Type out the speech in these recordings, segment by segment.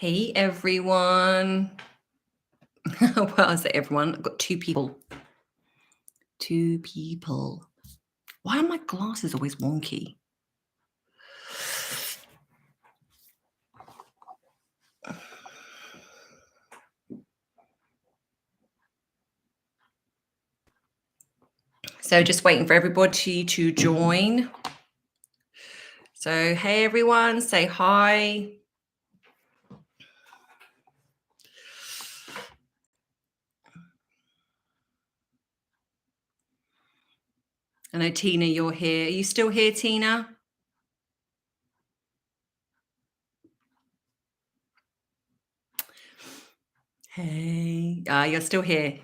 Hey everyone. Well, I say everyone. I've got two people. Two people. Why are my glasses always wonky? So just waiting for everybody to join. So hey everyone, say hi. I know Tina, you're here. Are you still here, Tina? Hey, you're still here.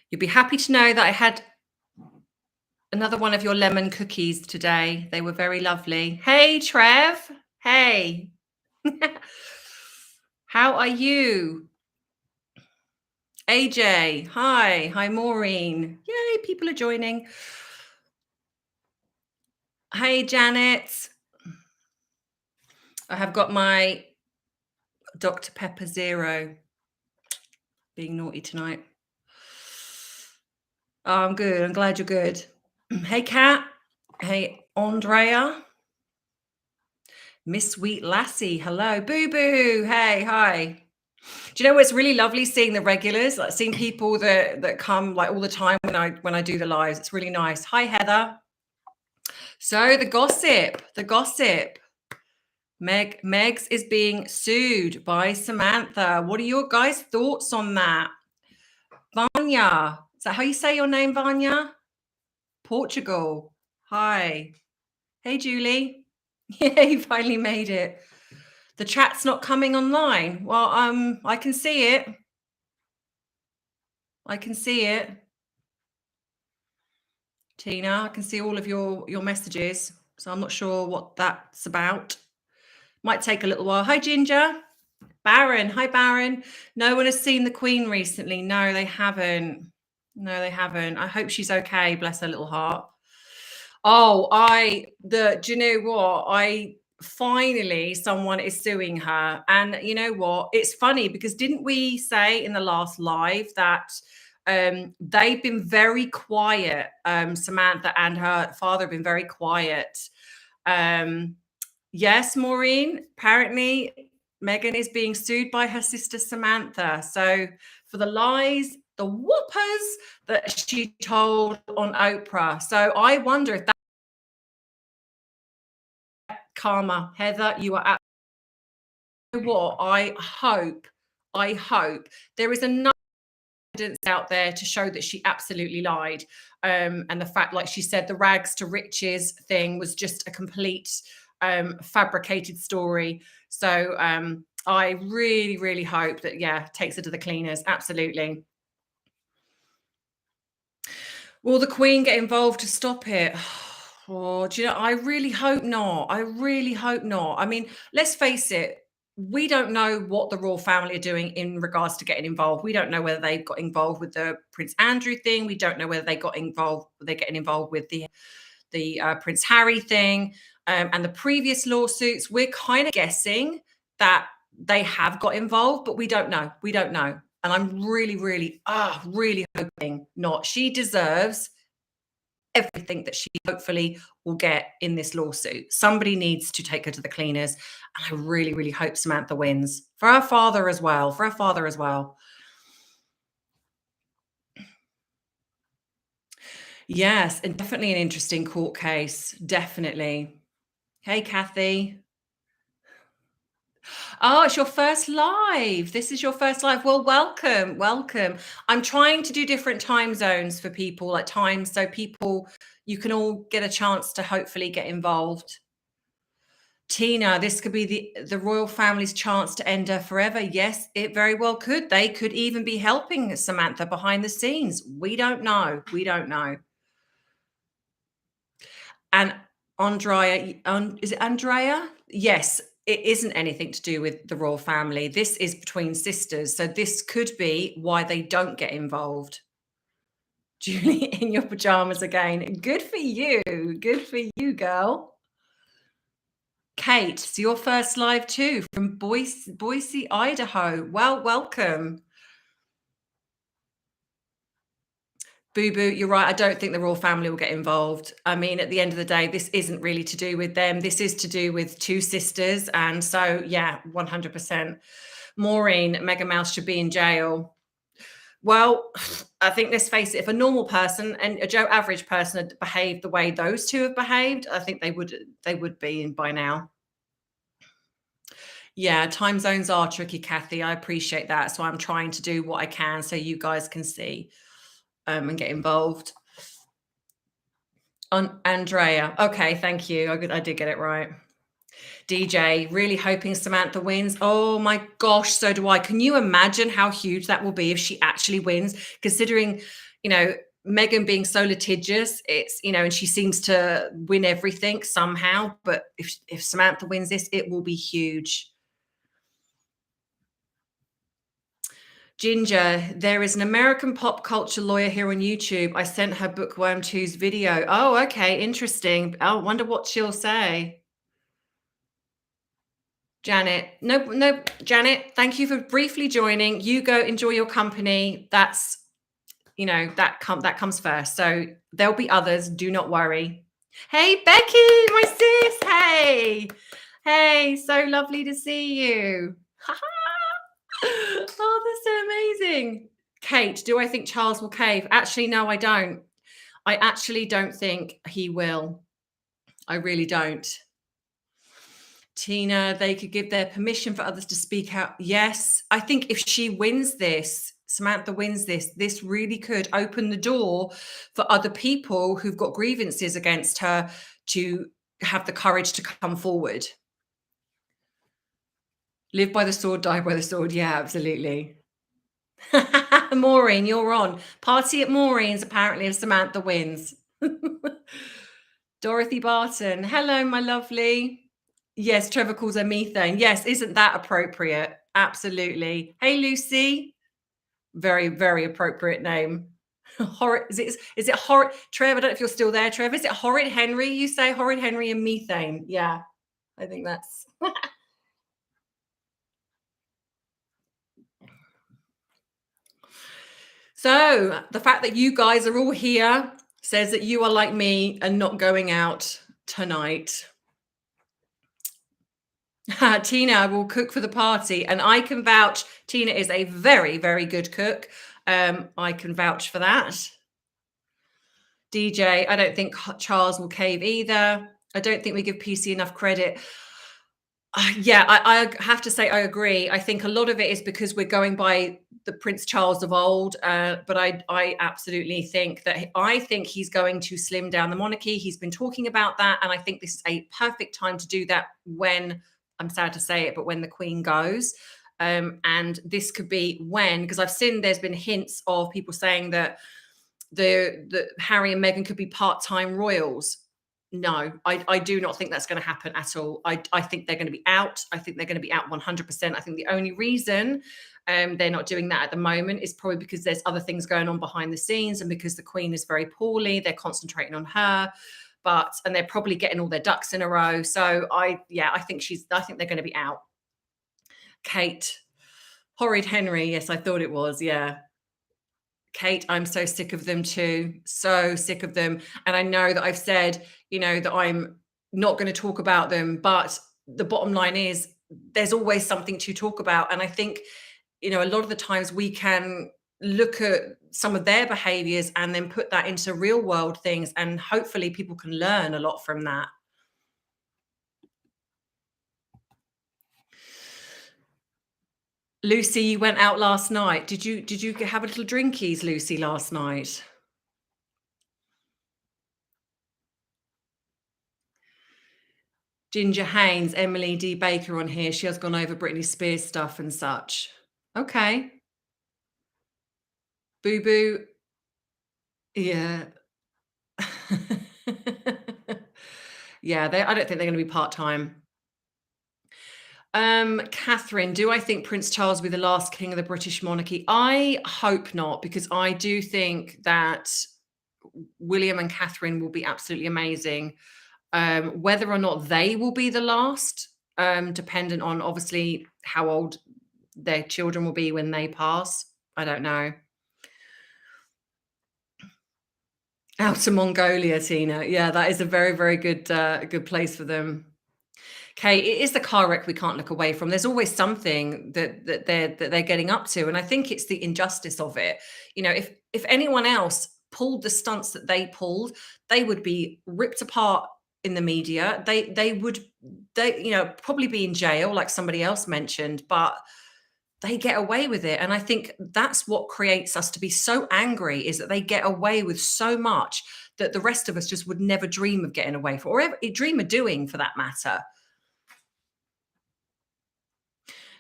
You'll be happy to know that I had another one of your lemon cookies today. They were very lovely. Hey, Trev. Hey. How are you? AJ, hi. Hi, Maureen. Yay, people are joining. Hey, Janet. I have got my Dr. Pepper Zero. Being naughty tonight. Oh, I'm good. I'm glad you're good. Hey, Kat. Hey, Andrea. Miss Sweet Lassie. Hello. Boo Boo. Hey, hi. Do you know what's really lovely seeing the regulars, like seeing people that come like all the time when I do the lives. It's really nice. Hi, Heather. So the gossip. Megs is being sued by Samantha. What are your guys' thoughts on that? Vanya, is that how you say your name, Vanya? Portugal. Hi. Hey, Julie. Yeah, you finally made it. The chat's not coming online. Well, I can see it. I can see it. Tina, I can see all of your messages. So I'm not sure what that's about. Might take a little while. Hi, Ginger. Baron. Hi, Baron. No one has seen the Queen recently. No, they haven't. No, they haven't. I hope she's okay. Bless her little heart. Oh, do you know what? Finally, someone is suing her. And you know what? It's funny because didn't we say in the last live that they've been very quiet? Samantha and her father have been very quiet. Yes, Maureen, apparently Meghan is being sued by her sister Samantha. So for the lies, the whoppers that she told on Oprah. So I wonder if that karma, Heather, you are absolutely what I hope there is enough evidence out there to show that she absolutely lied. And the fact, like she said, the rags to riches thing was just a complete fabricated story. So I really, really hope that, yeah, takes her to the cleaners. Absolutely. Will the Queen get involved to stop it? Oh, do you know, I really hope not. I really hope not. I mean, let's face it, we don't know what the royal family are doing in regards to getting involved. We don't know whether they've got involved with the Prince Andrew thing. We don't know whether they got involved, they're getting involved with the Prince Harry thing and the previous lawsuits. We're kind of guessing that they have got involved, but we don't know. We don't know. And I'm really, really hoping not. She deserves everything that she hopefully will get in this lawsuit. Somebody needs to take her to the cleaners. And I really, really hope Samantha wins for her father as well. For her father as well. Yes, and definitely an interesting court case. Definitely. Hey, Kathy. Oh, it's your first live. This is your first live. Well, welcome. Welcome. I'm trying to do different time zones for people at times so people, you can all get a chance to hopefully get involved. Tina, this could be the royal family's chance to end her forever. Yes, it very well could. They could even be helping Samantha behind the scenes. We don't know. We don't know. And Andrea, is it Andrea? Yes, it isn't anything to do with the royal family. This is between sisters. So this could be why they don't get involved. Julie, in your pajamas again. Good for you. Good for you, girl. Kate, it's your first live too from Boise, Idaho. Well, welcome. Boo Boo, you're right. I don't think the royal family will get involved. I mean, at the end of the day, this isn't really to do with them. This is to do with two sisters. And so, yeah, 100%. Maureen, Meghan Mouse should be in jail. Well, I think let's face it, if a normal person and a Joe average person had behaved the way those two have behaved, I think they would be in by now. Yeah, time zones are tricky, Kathy. I appreciate that. So I'm trying to do what I can so you guys can see and get involved. On Andrea. Okay, thank you. I did get it right. DJ, really hoping Samantha wins. Oh my gosh, so do I. Can you imagine how huge that will be if she actually wins? Considering, you know, Meghan being so litigious, it's, you know, and she seems to win everything somehow. But if Samantha wins this, it will be huge. Ginger, there is an American pop culture lawyer here on YouTube. I sent her Bookworm 2's video. Oh, okay, interesting. I wonder what she'll say. Janet, no, Janet, thank you for briefly joining. You go enjoy your company. That's, you know, that comes first. So there'll be others. Do not worry. Hey, Becky, my sis. Hey, so lovely to see you. Oh, that's so amazing. Kate, do I think Charles will cave? Actually, no, I don't. I actually don't think he will. I really don't. Tina, they could give their permission for others to speak out. Yes, I think if she wins this, Samantha wins this, this really could open the door for other people who've got grievances against her to have the courage to come forward. Live by the sword, die by the sword. Yeah, absolutely. Maureen, you're on. Party at Maureen's, apparently, if Samantha wins. Dorothy Barton. Hello, my lovely. Yes, Trevor calls her methane. Yes, isn't that appropriate? Absolutely. Hey, Lucy. Very, very appropriate name. Horrid. Is it horrid? Trev, I don't know if you're still there, Trev. Is it Horrid Henry? You say Horrid Henry and methane. Yeah, I think that's. So the fact that you guys are all here says that you are like me and not going out tonight. Tina will cook for the party, and I can vouch. Tina is a very, very good cook. I can vouch for that. DJ, I don't think Charles will cave either. I don't think we give PC enough credit. Yeah, I have to say I agree. I think a lot of it is because we're going by the Prince Charles of old, but I absolutely think that I think he's going to slim down the monarchy. He's been talking about that, and I think this is a perfect time to do that when, I'm sad to say it, but when the Queen goes. And this could be when, because I've seen there's been hints of people saying that the Harry and Meghan could be part-time royals. No, I do not think that's going to happen at all. I think they're going to be out. I think they're going to be out 100%. I think the only reason they're not doing that at the moment is probably because there's other things going on behind the scenes, and because the Queen is very poorly, they're concentrating on her. And they're probably getting all their ducks in a row. So I think they're going to be out. Kate, Horrid Henry. Yes, I thought it was. Yeah. Kate, I'm so sick of them too. So sick of them. And I know that I've said, you know, that I'm not going to talk about them, but the bottom line is there's always something to talk about. And I think, you know, a lot of the times we can look at some of their behaviors and then put that into real world things. And hopefully people can learn a lot from that. Lucy, you went out last night. Did you have a little drinkies, Lucy, last night? Ginger Haynes, Emily D. Baker on here. She has gone over Britney Spears stuff and such. Okay. Boo Boo. Yeah. Yeah, I don't think they're going to be part-time. Catherine, do I think Prince Charles will be the last king of the British monarchy? I hope not, because I do think that William and Catherine will be absolutely amazing. Whether or not they will be the last, dependent on obviously how old their children will be when they pass. I don't know. Out to Mongolia, Tina. Yeah, that is a very, very good place for them. Okay, it is the car wreck we can't look away from. There's always something that they're getting up to, and I think it's the injustice of it. If anyone else pulled the stunts that they pulled, they would be ripped apart in the media. They would probably be in jail, like somebody else mentioned, but they get away with it. And I think that's what creates us to be so angry, is that they get away with so much that the rest of us just would never dream of getting away for, or ever dream of doing, for that matter.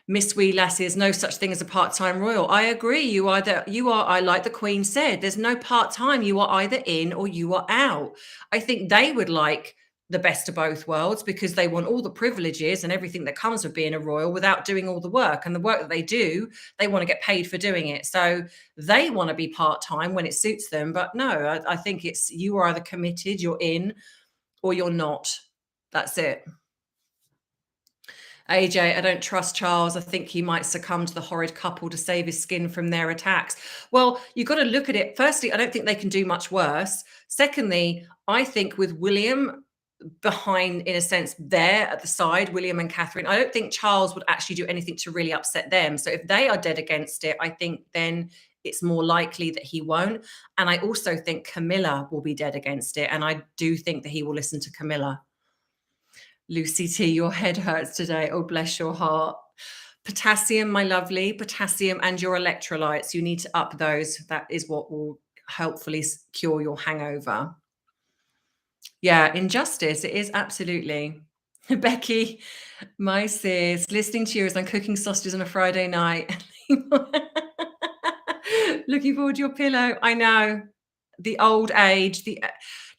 Miss Wee Lassie, there's no such thing as a part-time royal. I agree. I like the Queen said, there's no part-time. You are either in or you are out. I think they would like the best of both worlds, because they want all the privileges and everything that comes with being a royal without doing all the work. And the work that they do, they want to get paid for doing it. So they want to be part-time when it suits them. But no, I think it's, you are either committed, you're in, or you're not. That's it. AJ, I don't trust Charles. I think he might succumb to the horrid couple to save his skin from their attacks. Well, you've got to look at it. Firstly, I don't think they can do much worse. Secondly, I think with William behind, in a sense, there at the side, William and Catherine, I don't think Charles would actually do anything to really upset them. So if they are dead against it, I think then it's more likely that he won't. And I also think Camilla will be dead against it. And I do think that he will listen to Camilla. Lucy T, your head hurts today. Oh, bless your heart. Potassium, my lovely, potassium and your electrolytes. You need to up those. That is what will hopefully cure your hangover. Yeah, injustice. It is absolutely. Becky, my sis, listening to you as I'm cooking sausages on a Friday night. Looking forward to your pillow. I know. The old age, do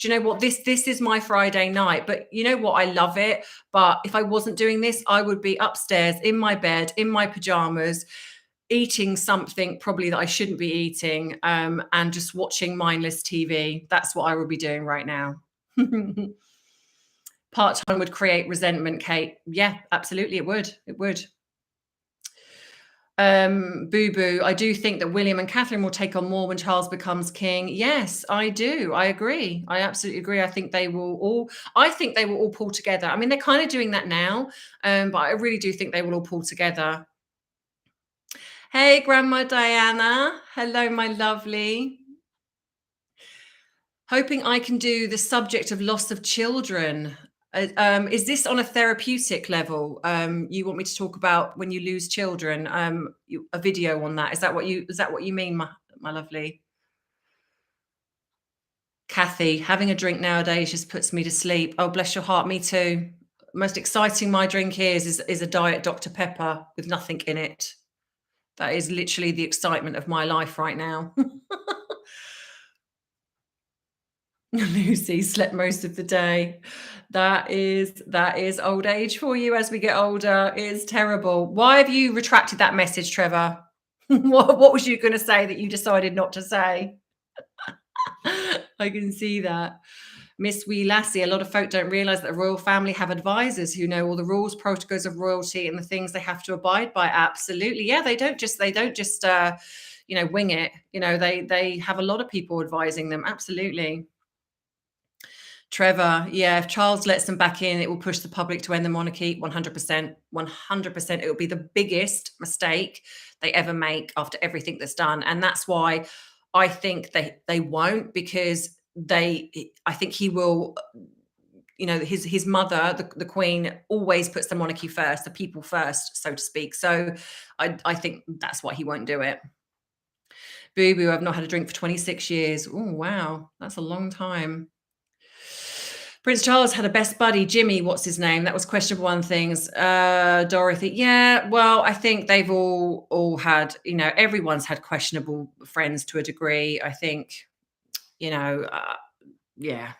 you know what, this is my Friday night, but you know what, I love it. But if I wasn't doing this, I would be upstairs in my bed in my pajamas, eating something probably that I shouldn't be eating, and just watching mindless TV. That's what I would be doing right now. Part-time would create resentment, Kate. Yeah, absolutely, it would. Boo Boo, I do think that William and Catherine will take on more when Charles becomes king. Yes, I do. I agree. I absolutely agree. I think they will all pull together. I mean, they're kind of doing that now, but I really do think they will all pull together. Hey, Grandma Diana. Hello, my lovely. Hoping I can do the subject of loss of children. Is this on a therapeutic level? You want me to talk about when you lose children? A video on that? Is that what you mean, my lovely? Kathy, having a drink nowadays just puts me to sleep. Oh, bless your heart, me too. Most exciting my drink is a diet Dr. Pepper with nothing in it. That is literally the excitement of my life right now. Lucy slept most of the day. That is old age for you as we get older. It's terrible. Why have you retracted that message, Trevor? What was you going to say that you decided not to say? I can see that. Miss Wee Lassie, a lot of folk don't realise that the royal family have advisors who know all the rules, protocols of royalty and the things they have to abide by. Absolutely. Yeah, they don't just wing it. They have a lot of people advising them. Absolutely. Trevor, yeah, if Charles lets them back in, it will push the public to end the monarchy. 100%. 100%. It will be the biggest mistake they ever make after everything that's done. And that's why I think they won't, because I think he will, his mother, the Queen, always puts the monarchy first, the people first, so to speak. So I think that's why he won't do it. Boo Boo, I've not had a drink for 26 years. Oh, wow. That's a long time. Prince Charles had a best buddy, Jimmy, what's his name? That was questionable on things. Dorothy, yeah, well, I think they've all had, everyone's had questionable friends to a degree. I think, yeah.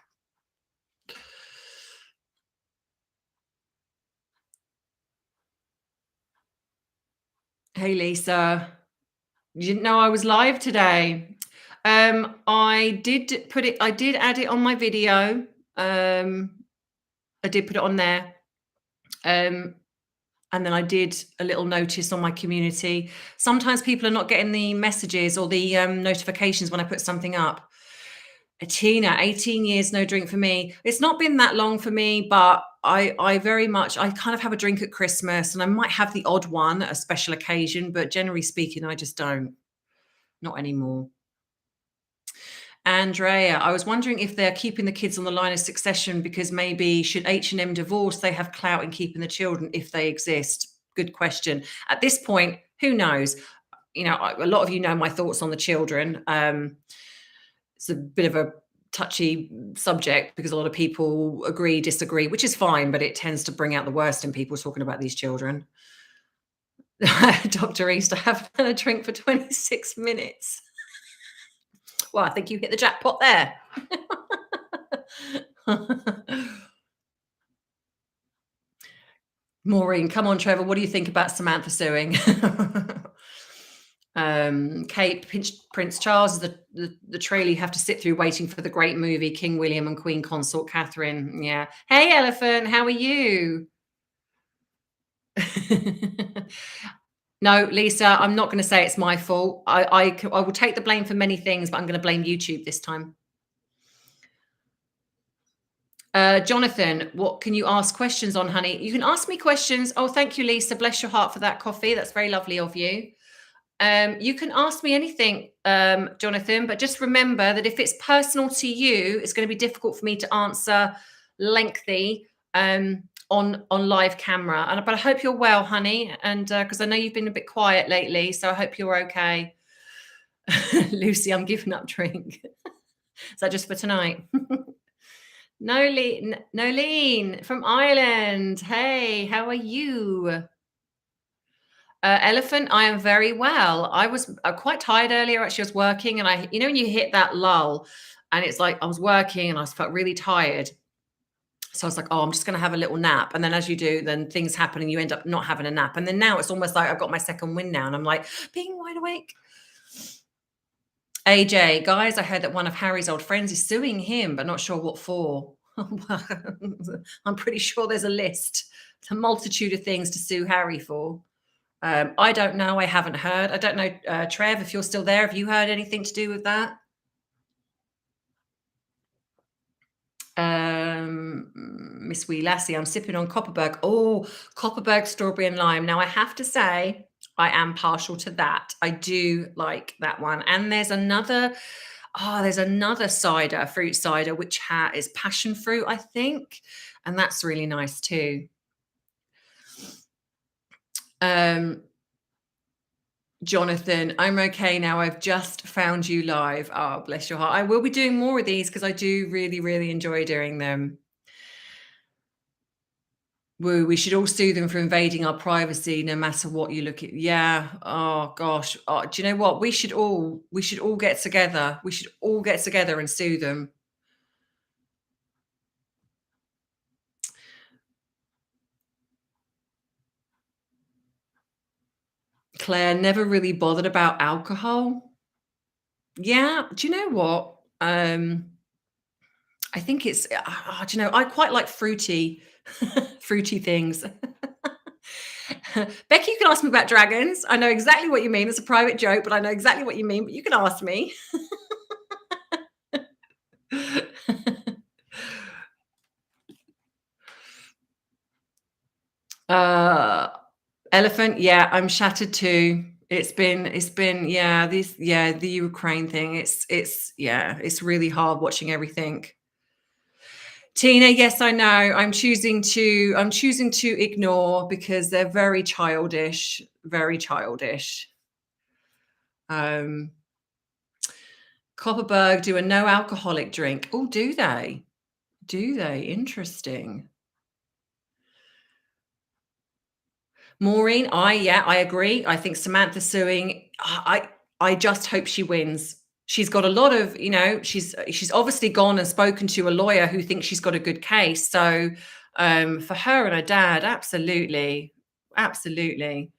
Hey, Lisa. You didn't know I was live today. I did add it on my video. I did put it on there. Um, and then I did a little notice on my community. Sometimes people are not getting the messages or the notifications when I put something up. Tina, 18 years, no drink for me. It's not been that long for me, but I very much, I kind of have a drink at Christmas and I might have the odd one at a special occasion, but generally speaking, I just don't. Not anymore. Andrea, I was wondering if they're keeping the kids on the line of succession because maybe should H&M divorce, they have clout in keeping the children if they exist. Good question. At this point, who knows? You know, a lot of you know my thoughts on the children. It's a bit of a touchy subject because a lot of people agree, disagree, which is fine, but it tends to bring out the worst in people talking about these children. Dr. East, I haven't had a drink for 26 minutes. Well, I think you hit the jackpot there. Maureen, come on, Trevor. What do you think about Samantha suing? Kate, Prince Charles is the trailer you have to sit through waiting for the great movie King William and Queen Consort Catherine. Yeah. Hey, Elephant, how are you? No, Lisa, I'm not going to say it's my fault. I will take the blame for many things, but I'm going to blame YouTube this time. Jonathan, what can you ask questions on, honey? You can ask me questions. Oh, thank you, Lisa. Bless your heart for that coffee. That's very lovely of you. You can ask me anything, Jonathan, but just remember that if it's personal to you, it's going to be difficult for me to answer lengthy on live camera. But I hope you're well, honey, and because I know you've been a bit quiet lately, so I hope you're okay. Lucy, I'm giving up drink. Is that just for tonight? Nolene from Ireland. Hey, how are you? Elephant, I am very well. I was quite tired earlier. Actually, I was working, and you know, when you hit that lull, and it's like I was working, and I felt really tired. So I was like, oh, I'm just going to have a little nap. And then, as you do, then things happen, and you end up not having a nap. And then now it's almost like I've got my second wind now, and I'm like being wide awake. AJ, guys, I heard that one of Harry's old friends is suing him, but not sure what for. I'm pretty sure there's a list, a multitude of things to sue Harry for. I don't know. I haven't heard. I don't know, Trev, if you're still there, have you heard anything to do with that? Miss Wee Lassie, I'm sipping on Copperberg. Oh, Copperberg strawberry and lime. Now, I have to say, I am partial to that. I do like that one. And there's another cider, fruit cider, which is passion fruit, I think. And that's really nice too. Jonathan, I'm okay now. I've just found you live. Oh, bless your heart. I will be doing more of these because I do really, really enjoy doing them. Woo, we should all sue them for invading our privacy, no matter what you look at. Yeah. Oh gosh. Oh, do you know what? We should all get together. We should all get together and sue them. Claire, never really bothered about alcohol. Yeah. Do you know what? I think it's, do you know, I quite like fruity things. Becky, you can ask me about dragons. I know exactly what you mean. It's a private joke, but I know exactly what you mean, but you can ask me. Elephant, yeah, I'm shattered too. It's been, yeah, the Ukraine thing. It's really hard watching everything. Tina, yes, I know. I'm choosing to ignore because they're very childish, very childish. Copperberg do a no alcoholic drink. Oh, do they? Do they? Interesting. Maureen, I agree. I think Samantha suing. I just hope she wins. She's got a lot of, you know, she's obviously gone and spoken to a lawyer who thinks she's got a good case. So for her and her dad, absolutely. Absolutely.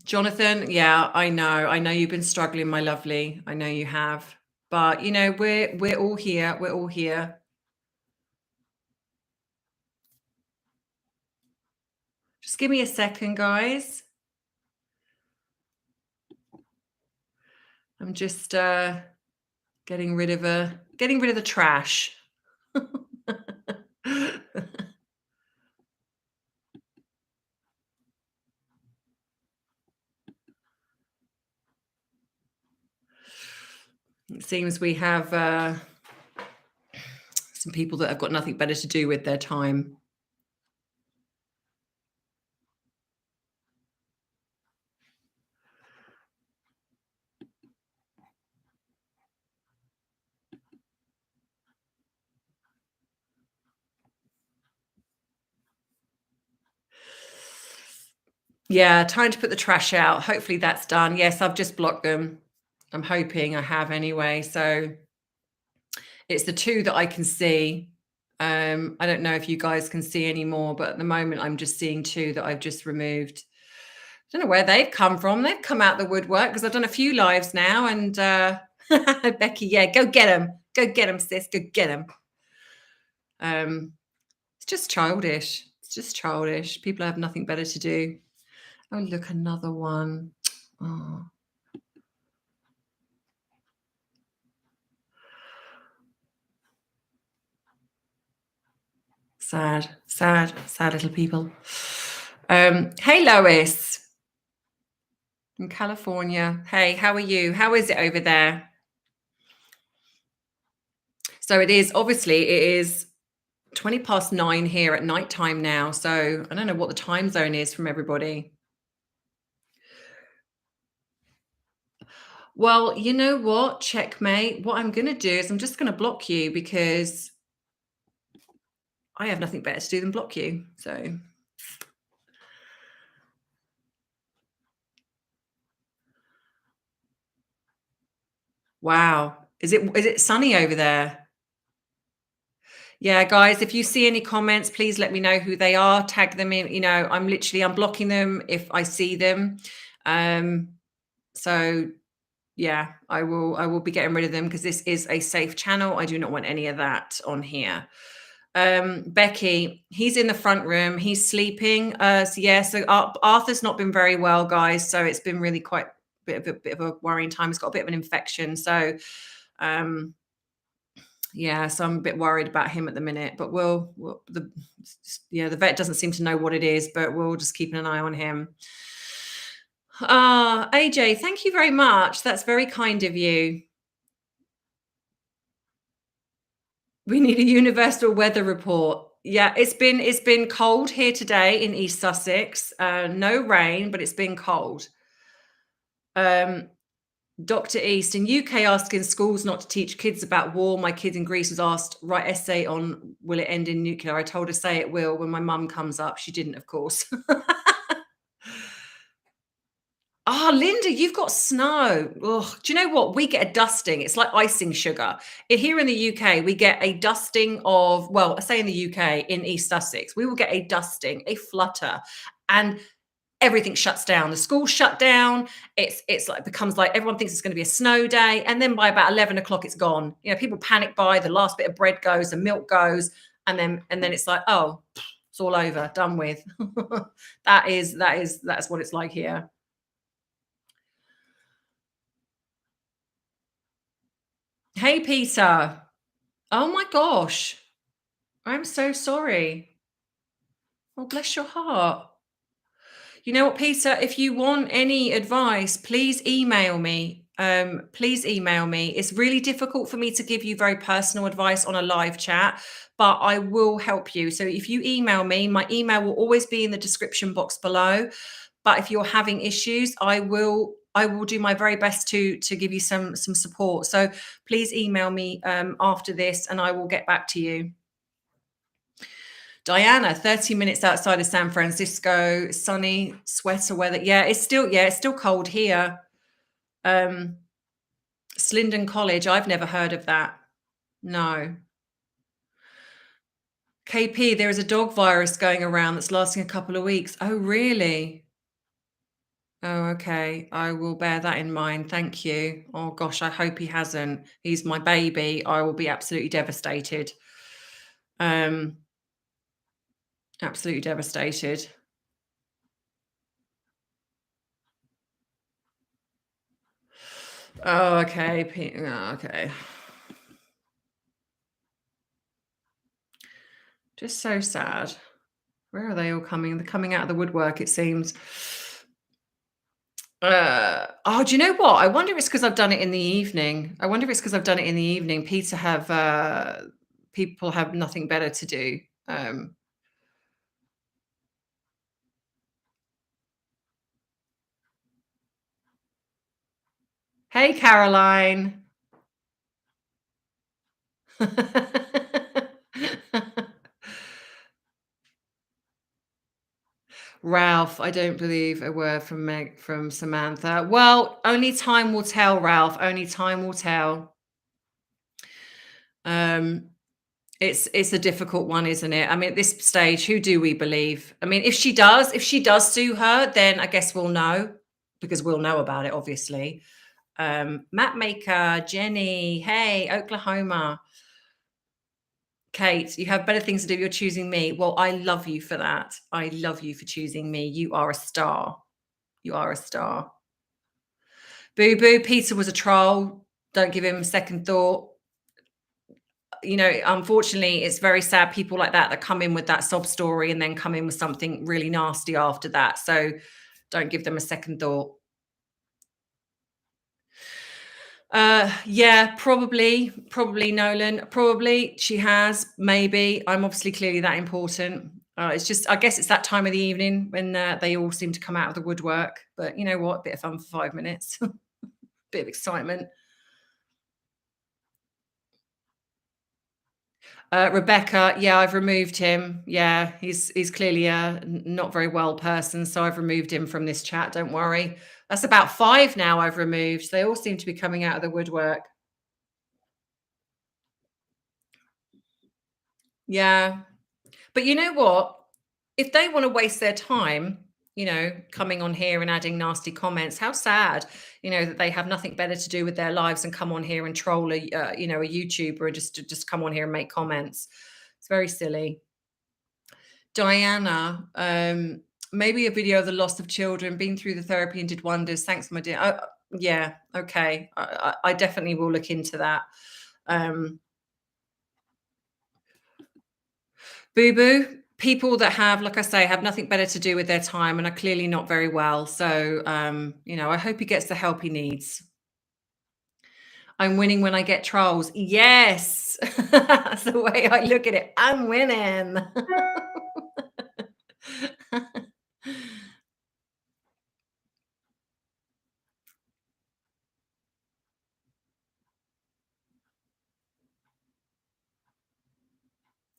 Jonathan, yeah, I know you've been struggling, my lovely. I know you have. But you know, we're all here. We're all here. Just give me a second, guys. I'm just getting rid of the trash. It seems we have some people that have got nothing better to do with their time. Yeah, time to put the trash out. Hopefully that's done. Yes, I've just blocked them. I'm hoping I have anyway. So it's the two that I can see. I don't know if you guys can see any more, but at the moment I'm just seeing two that I've just removed. I don't know where they've come from. They've come out the woodwork because I've done a few lives now. And Becky, yeah, go get them. Go get them, sis. Go get them. It's just childish. It's just childish. People have nothing better to do. Oh, look, another one. Oh. Sad, sad, sad little people. Hey, Lois in California. Hey, how are you? How is it over there? So it is 20 past 9 here at nighttime now. So I don't know what the time zone is from everybody. Well, you know what? Checkmate. What I'm going to do is I'm just going to block you because I have nothing better to do than block you. So wow. Is it sunny over there? Yeah, guys, if you see any comments, please let me know who they are. Tag them in. I'm blocking them if I see them. So yeah, I will be getting rid of them because this is a safe channel. I do not want any of that on here. Becky, he's in the front room. He's sleeping. So Arthur's not been very well, guys. So it's been really quite a bit of a worrying time. He's got a bit of an infection. So yeah, so I'm a bit worried about him at the minute, but the vet doesn't seem to know what it is, but we'll just keep an eye on him. AJ, thank you very much. That's very kind of you. We need a universal weather report. Yeah, it's been cold here today in East Sussex. No rain, but it's been cold. Dr. East, in UK asking schools not to teach kids about war. My kid in Greece was asked, write essay on will it end in nuclear? I told her say it will when my mum comes up. She didn't, of course. Linda, you've got snow. Ugh. Do you know what? We get a dusting. It's like icing sugar. Here in the UK, we get a dusting of, well, I say in the UK, in East Sussex, we will get a dusting, a flutter, and everything shuts down. The school shut down. It's like becomes like everyone thinks it's going to be a snow day, and then by about 11 o'clock, it's gone. People panic buy. The last bit of bread goes, the milk goes, and then it's like, oh, it's all over, done with. That's what it's like here. Hey, Peter. Oh my gosh. I'm so sorry. Oh, bless your heart. You know what, Peter, if you want any advice, please email me. Please email me. It's really difficult for me to give you very personal advice on a live chat, but I will help you. So if you email me, my email will always be in the description box below. But if you're having issues, I will do my very best to give you some support. So please email me after this and I will get back to you. Diana, 30 minutes outside of San Francisco, sunny, sweater weather. Yeah, it's still cold here. Slindon College, I've never heard of that. No. KP, there is a dog virus going around that's lasting a couple of weeks. Oh, really? Oh, okay. I will bear that in mind. Thank you. Oh gosh, I hope he hasn't. He's my baby. I will be absolutely devastated. Absolutely devastated. Oh, okay. Oh, okay. Just so sad. Where are they all coming? They're coming out of the woodwork, it seems. Oh, do you know what? I wonder if it's because I've done it in the evening. I wonder if it's because I've done it in the evening. People have nothing better to do. Um, hey, Caroline. Ralph, I don't believe a word from Samantha. Well, only time will tell, Ralph. Only time will tell. Um, it's a difficult one, isn't it? I mean, at this stage, who do we believe? I mean, if she does sue her, then I guess we'll know because we'll know about it, obviously. Map maker, Jenny, hey, Oklahoma. Kate, you have better things to do. You're choosing me. Well, I love you for that. I love you for choosing me. You are a star. You are a star. Boo boo. Peter was a troll. Don't give him a second thought. You know, unfortunately, it's very sad people like that come in with that sob story and then come in with something really nasty after that. So don't give them a second thought. Yeah, probably Nolan. Probably she has, maybe. I'm obviously clearly that important. It's just, I guess it's that time of the evening when they all seem to come out of the woodwork. But you know what? Bit of fun for 5 minutes, bit of excitement. Rebecca, yeah, I've removed him. Yeah, he's clearly a not very well person, so I've removed him from this chat. Don't worry. That's about 5 now I've removed. They all seem to be coming out of the woodwork. Yeah. But you know what? If they want to waste their time, coming on here and adding nasty comments, how sad, that they have nothing better to do with their lives and come on here and troll a YouTuber and just come on here and make comments. It's very silly. Diana, maybe a video of the loss of children, been through the therapy and did wonders. Thanks, my dear. Oh, yeah, okay. I definitely will look into that. Boo boo. People that have, like I say, have nothing better to do with their time and are clearly not very well. So, I hope he gets the help he needs. I'm winning when I get trolls. Yes. That's the way I look at it. I'm winning.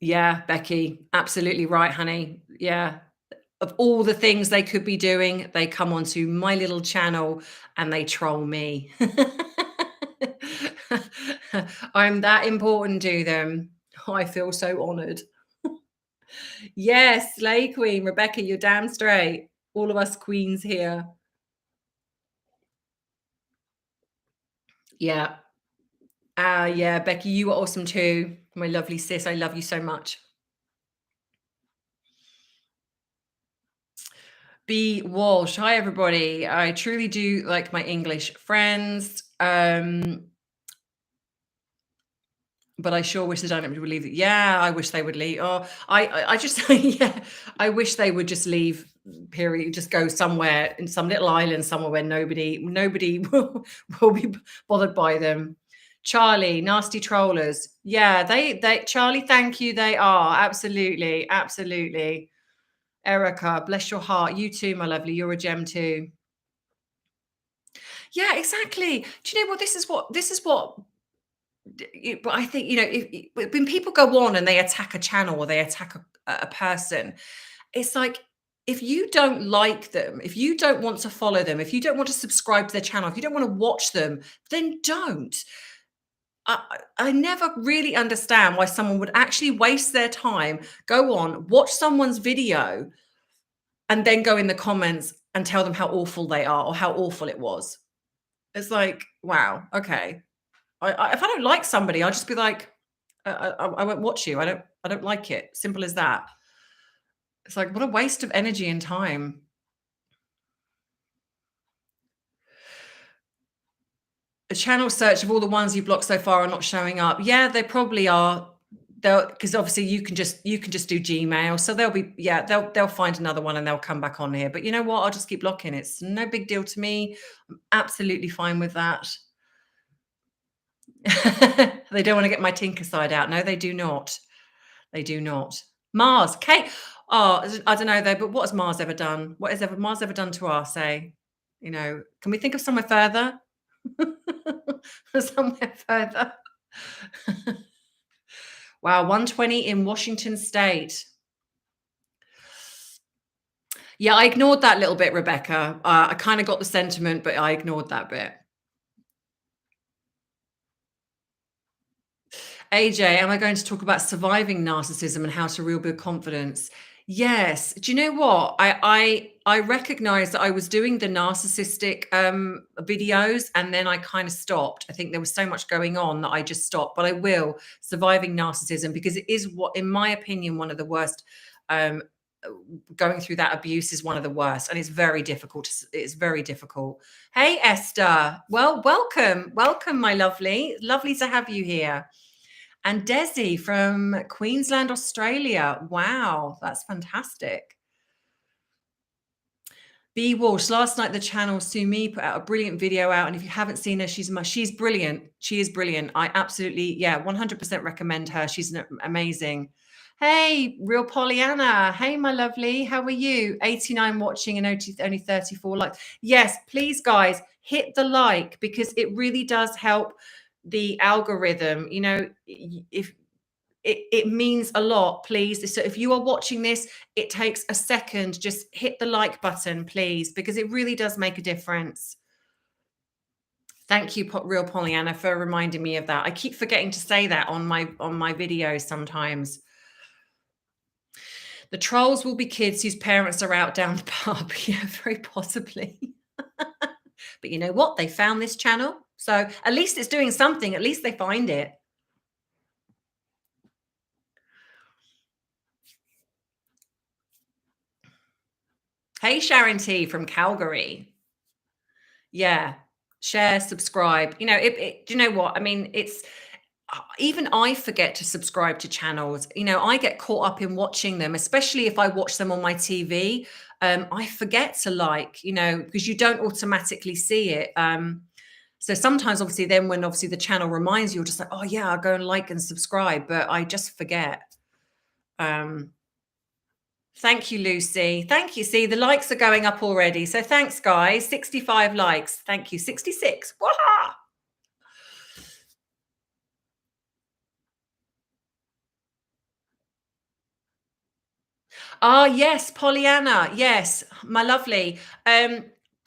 Yeah, Becky, absolutely right, honey. Yeah. Of all the things they could be doing, they come onto my little channel and they troll me. I'm that important to them. I feel so honored. Yes, Slay Queen, Rebecca, you're damn straight. All of us queens here. Yeah. Yeah, Becky, you are awesome too. My lovely sis. I love you so much. B Walsh. Hi everybody. I truly do like my English friends. But I sure wish the dynamic would leave. Yeah, I wish they would leave. Oh, I just yeah, I wish they would just leave. Period. Just go somewhere in some little island somewhere where nobody will be bothered by them. Charlie, nasty trollers. Yeah, they Charlie, thank you. They are absolutely, absolutely. Erica, bless your heart. You too, my lovely. You're a gem too. Yeah, exactly. Do you know what? This is what but I think, when people go on and they attack a channel or they attack a person, it's like, if you don't like them, if you don't want to follow them, if you don't want to subscribe to their channel, if you don't want to watch them, then don't. I never really understand why someone would actually waste their time, go on, watch someone's video, and then go in the comments and tell them how awful they are or how awful it was. It's like, wow, okay. If I don't like somebody, I'll just be like, I won't watch you. I don't like it. Simple as that. It's like, what a waste of energy and time. A channel search of all the ones you blocked so far are not showing up. Yeah, they probably are. They'll because obviously you can just do Gmail. So they'll be yeah, they'll find another one and they'll come back on here. But you know what? I'll just keep blocking. It's no big deal to me. I'm absolutely fine with that. They don't want to get my tinker side out. No, they do not. They do not. Mars, Kate. Oh, I don't know though, but what has Mars ever done? What has ever Mars ever done to us, eh? You know, can we think of somewhere further? Somewhere further. Wow, 120 in Washington State. Yeah, I ignored that little bit, Rebecca. I kind of got the sentiment, but I ignored that bit. AJ, am I going to talk about surviving narcissism and how to rebuild confidence? Yes. Do you know what? I recognized that I was doing the narcissistic videos and then I kind of stopped. I think there was so much going on that I just stopped. But I will surviving narcissism because it is what, in my opinion, one of the worst. Um, Going through that abuse is one of the worst, and it's very difficult. It's very difficult. Hey, Esther. Well, welcome, my lovely. Lovely to have you here. And Desi from Queensland, Australia. Wow, that's fantastic. B Walsh, last night the channel Sumi put out a brilliant video out. And if you haven't seen her, she's brilliant. She is brilliant. I absolutely, yeah, 100% recommend her. She's amazing. Hey, real Pollyanna. Hey, my lovely. How are you? 89 watching and only 34 likes. Yes, please, guys, hit the like because it really does help the algorithm. You know, if it means a lot, please. So if you are watching this, it takes a second. Just hit the like button, please, because it really does make a difference. Thank you, Real Pollyanna, for reminding me of that. I keep forgetting to say that on my videos sometimes. The trolls will be kids whose parents are out down the pub. Yeah, very possibly. But you know what? They found this channel. So at least it's doing something. At least they find it. Hey, Sharon T from Calgary. Yeah. Share, subscribe. You know, do you know what? I mean, it's even I forget to subscribe to channels. You know, I get caught up in watching them, especially if I watch them on my TV. I forget to like, you know, because you don't automatically see it. So sometimes, obviously, then when obviously the channel reminds you, you're just like, oh yeah, I'll go and like and subscribe, but I just forget. Thank you, Lucy. Thank you. See, the likes are going up already. So thanks, guys. 65 likes. Thank you. 66. Waha! Ah, yes, Pollyanna. Yes, my lovely.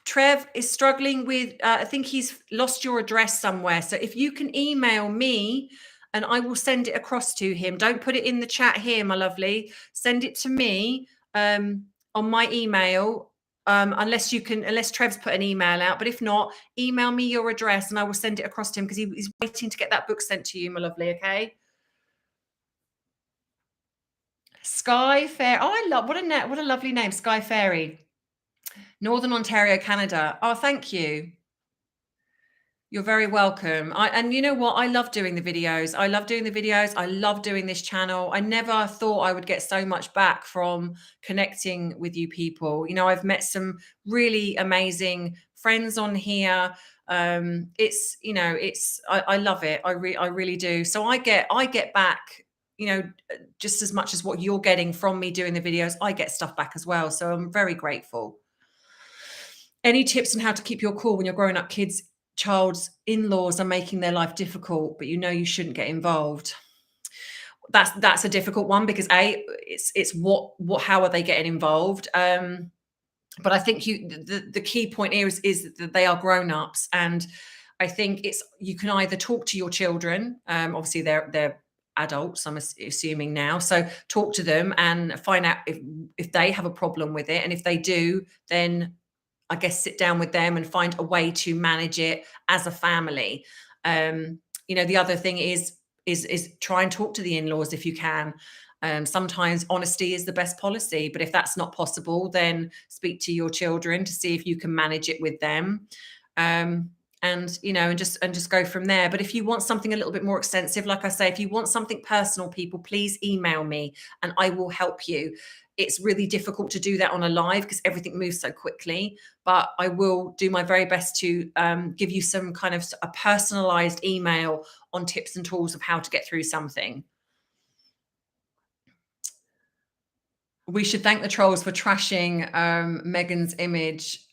Trev is struggling with, I think he's lost your address somewhere. So if you can email me and I will send it across to him. Don't put it in the chat here, my lovely. Send it to me on my email. Unless Trev's put an email out, but if not, email me your address and I will send it across to him because he's waiting to get that book sent to you, my lovely. Okay. Sky Fair. Oh, I love what a lovely name, Sky Fairy. Northern Ontario, Canada. Oh, thank you. You're very welcome. And you know what? I love doing the videos. I love doing the videos. I love doing this channel. I never thought I would get so much back from connecting with you people. You know, I've met some really amazing friends on here. It's, you know, I love it. I really do. So I get back, you know, just as much as what you're getting from me doing the videos, I get stuff back as well. So I'm very grateful. Any tips on how to keep your cool when you're growing up child's in-laws are making their life difficult, but you know you shouldn't get involved? That's a difficult one because it's what how are they getting involved? But I think the key point here is that they are grown-ups, and I think it's you can either talk to your children, obviously they're adults, I'm assuming now. So talk to them and find out if they have a problem with it, and if they do, then I guess sit down with them and find a way to manage it as a family. You know, the other thing is try and talk to the in-laws if you can. Sometimes honesty is the best policy, but if that's not possible, then speak to your children to see if you can manage it with them. and and just go from there. But if you want something a little bit more extensive, like I say, if you want something personal, people, please email me and I will help you. It's really difficult to do that on a live because everything moves so quickly, but I will do my very best to give you some kind of a personalized email on tips and tools of how to get through something. We should thank the trolls for trashing Meghan's image.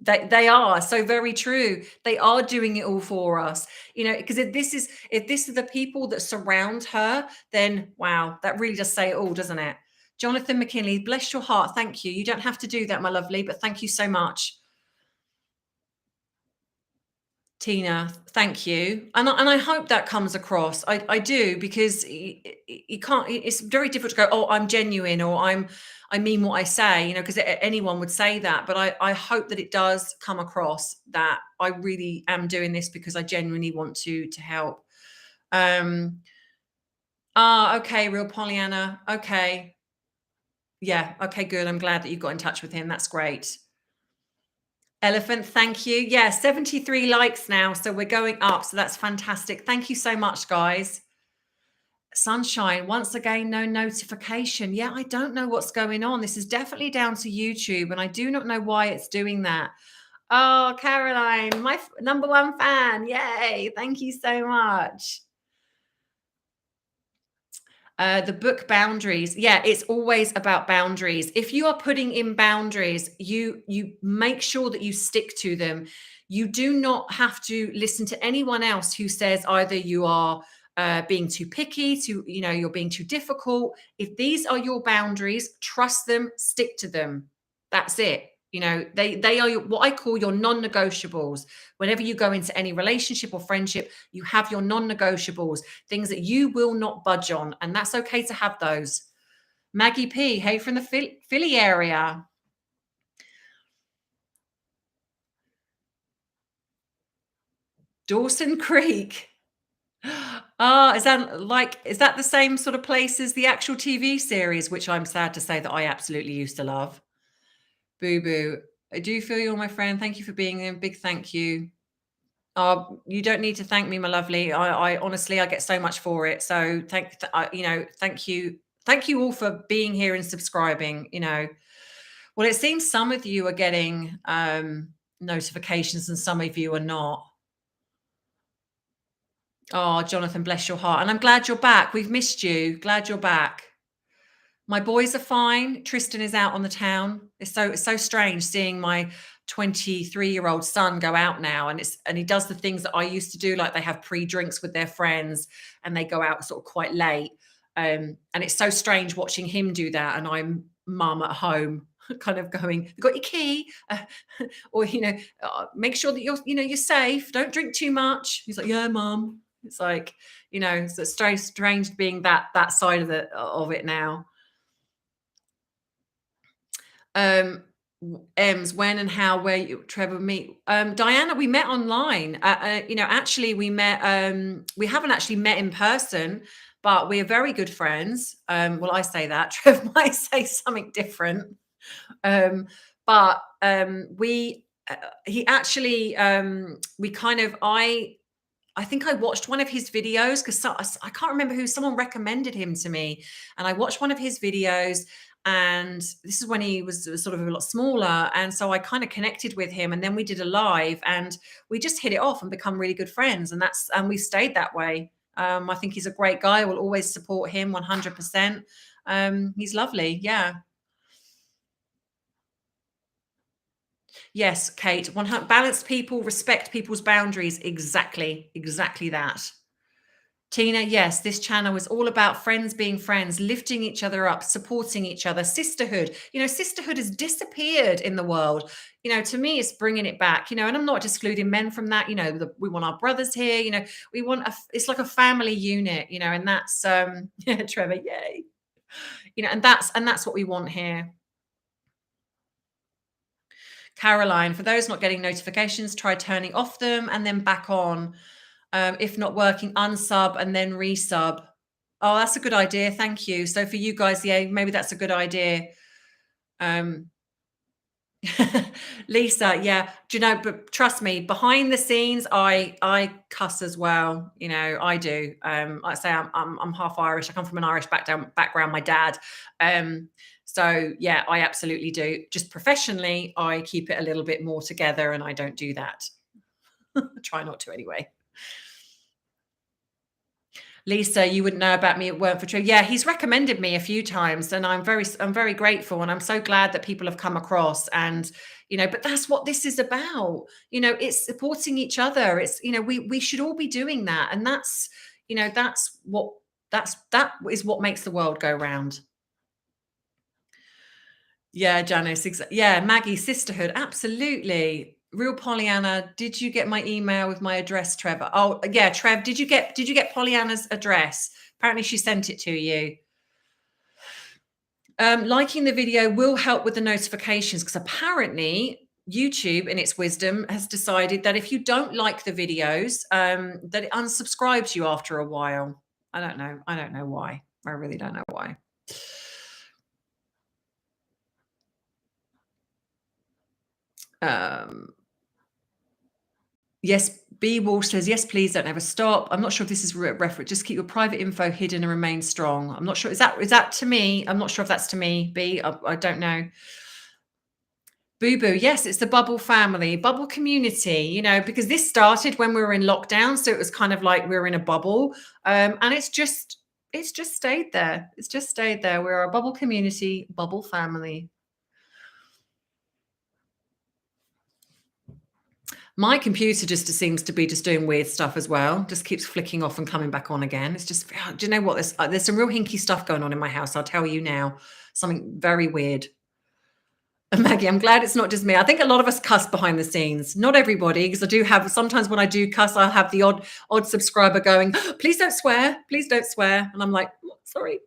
They are so very true. They are doing it all for us, because if this is the people that surround her, then wow, that really does say it all, doesn't it? Jonathan McKinley, bless your heart. Thank you. You don't have to do that, my lovely, but thank you so much. Tina, thank you. And I hope that comes across. I do, because you can't, it's very difficult to go, oh, I'm genuine, or I mean what I say, because anyone would say that. But I hope that it does come across that I really am doing this because I genuinely want to help. Okay, real Pollyanna. Okay. Yeah, okay, good. I'm glad that you got in touch with him. That's great. Elephant, thank you. Yeah, 73 likes now, so we're going up. So that's fantastic. Thank you so much, guys. Sunshine, once again, no notification. Yeah, I don't know what's going on. This is definitely down to YouTube, and I do not know why it's doing that. Oh, Caroline, my number one fan. Yay. Thank you so much. The book Boundaries. Yeah, it's always about boundaries. If you are putting in boundaries, you make sure that you stick to them. You do not have to listen to anyone else who says either you are being too picky, you're being too difficult. If these are your boundaries, trust them, stick to them. That's it. They are what I call your non-negotiables. Whenever you go into any relationship or friendship, you have your non-negotiables, things that you will not budge on, and that's okay to have those. Maggie P, hey, from the Philly area. Dawson Creek. Is that the same sort of place as the actual TV series, which I'm sad to say that I absolutely used to love? Boo boo. I do feel you're my friend. Thank you for being there. Big thank you. You don't need to thank me, my lovely. I honestly, I get so much for it. So thank you. Thank you all for being here and subscribing. Well, it seems some of you are getting notifications and some of you are not. Oh, Jonathan, bless your heart. And I'm glad you're back. We've missed you. Glad you're back. My boys are fine. Tristan is out on the town. It's so strange seeing my 23-year-old son go out now, and he does the things that I used to do, like they have pre-drinks with their friends and they go out sort of quite late. And it's so strange watching him do that, and I'm mum at home kind of going, "You got your key?" Or make sure that you're safe. Don't drink too much. He's like, "Yeah, mum." It's like, so it's strange being that side of it now. Um, Ems, when and how, where you, Trevor, meet? Diana, we met online. Actually, we haven't actually met in person, but we are very good friends. Well, I say that. Trev might say something different. But he actually, we kind of, I think I watched one of his videos because I can't remember someone recommended him to me, and I watched one of his videos, and this is when he was sort of a lot smaller, and so I kind of connected with him, and then we did a live, and we just hit it off and become really good friends, and we stayed that way. I think he's a great guy. I will always support him 100%. He's lovely. Yeah. Yes, Kate. Balanced people respect people's boundaries. Exactly that. Tina, yes, this channel is all about friends being friends, lifting each other up, supporting each other, sisterhood. Sisterhood has disappeared in the world. To me, it's bringing it back. And I'm not excluding men from that. We want our brothers here. We want it's like a family unit. And that's yeah, Trevor, yay. And that's what we want here. Caroline, for those not getting notifications, try turning off them and then back on. If not working, unsub and then resub. Oh, that's a good idea. Thank you. So for you guys, yeah, maybe that's a good idea. Lisa, yeah. Do you know, but trust me, behind the scenes, I cuss as well. You know, I do. Like I say, I'm half Irish. I come from an Irish background, my dad. Um, so yeah, I absolutely do. Just professionally, I keep it a little bit more together and I don't do that. I try not to anyway. Lisa, you wouldn't know about me if it weren't for true. Yeah, he's recommended me a few times, and I'm very grateful, and I'm so glad that people have come across. And but that's what this is about. It's supporting each other. It's we should all be doing that, and that is what makes the world go round. Yeah, Janice. Yeah, Maggie, sisterhood. Absolutely. Real Pollyanna, did you get my email with my address, Trevor? Oh, yeah, Trev, did you get Pollyanna's address? Apparently she sent it to you. Liking the video will help with the notifications because apparently YouTube, in its wisdom, has decided that if you don't like the videos, that it unsubscribes you after a while. I don't know. I don't know why. I really don't know why. Um, Yes, B Wall says, yes, please don't ever stop. I'm not sure if this is reference. Just keep your private info hidden and remain strong. I'm not sure. Is that to me? I'm not sure if that's to me, B. I don't know. Boo Boo. Yes, it's the bubble family, bubble community, because this started when we were in lockdown. So it was kind of like we were in a bubble. And it's just stayed there. It's just stayed there. We're a bubble community, bubble family. My computer just seems to be just doing weird stuff as well. Just keeps flicking off and coming back on again. It's just, do you know what? There's some real hinky stuff going on in my house. I'll tell you now. Something very weird. Maggie, I'm glad it's not just me. I think a lot of us cuss behind the scenes. Not everybody, because I do have sometimes when I do cuss, I'll have the odd subscriber going, please don't swear, please don't swear. And I'm like, "Oh, sorry."